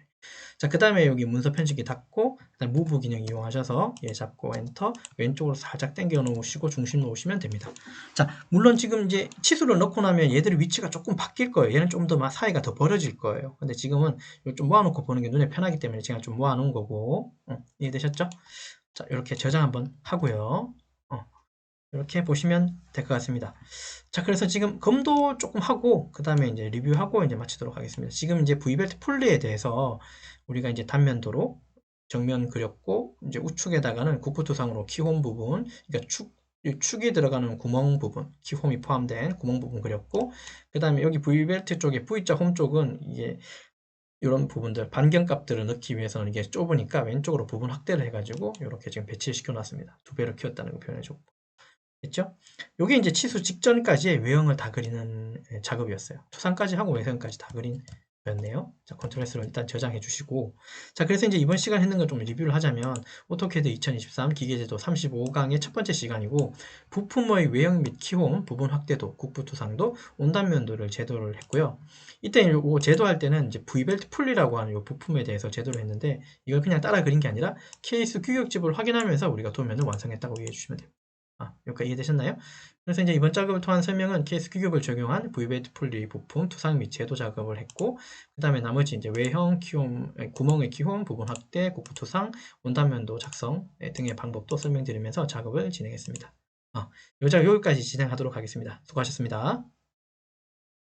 자, 그 다음에 여기 문서 편집기 닫고 그다음 무브 기능 이용하셔서 얘 잡고 엔터 왼쪽으로 살짝 당겨 놓으시고 중심 놓으시면 됩니다. 자, 물론 지금 이제 치수를 넣고 나면 얘들의 위치가 조금 바뀔 거예요. 얘는 좀 더 사이가 더 벌어질 거예요. 근데 지금은 좀 모아놓고 보는 게 눈에 편하기 때문에 제가 좀 모아놓은 거고. 이해되셨죠? 자, 이렇게 저장 한번 하고요. 이렇게 보시면 될 것 같습니다. 자, 그래서 지금 검도 조금 하고 그 다음에 이제 리뷰하고 이제 마치도록 하겠습니다. 지금 이제 V벨트 풀리에 대해서 우리가 이제 단면도로 정면 그렸고 이제 우측에다가는 국부토상으로 키홈 부분, 그러니까 축이 들어가는 구멍 부분, 키홈이 포함된 구멍 부분 그렸고 그 다음에 여기 V벨트 쪽에 V자 홈 쪽은 이게 이런 부분들 반경값들을 넣기 위해서는 이게 좁으니까 왼쪽으로 부분 확대를 해가지고 이렇게 지금 배치를 시켜놨습니다. 2배로 키웠다는 거 표현해줬고. 됐죠? 요게 이제 치수 직전까지의 외형을 다 그리는 작업이었어요. 초상까지 하고 외형까지 다 그린 거였네요. 자, 컨트롤 S로 일단 저장해 주시고. 자, 그래서 이제 이번 시간 했는 걸 좀 리뷰를 하자면, 오토캐드 2023 기계제도 35강의 첫 번째 시간이고, 부품의 외형 및 키홈, 부분 확대도, 국부토상도, 온단면도를 제도를 했고요. 이때 이 제도할 때는 이제 V벨트 풀리라고 하는 이 부품에 대해서 제도를 했는데, 이걸 그냥 따라 그린 게 아니라 케이스 규격집을 확인하면서 우리가 도면을 완성했다고 이해해 주시면 됩니다. 여기까지 이해되셨나요? 그래서 이제 이번 작업을 통한 설명은 케이스 규격을 적용한 V벨트 풀리 부품 투상 및 제도 작업을 했고, 그 다음에 나머지 이제 외형, 키홈, 구멍의 키홈, 부분 확대, 국부 투상, 원단면도 작성 등의 방법도 설명드리면서 작업을 진행했습니다. 이 작업 여기까지 진행하도록 하겠습니다. 수고하셨습니다.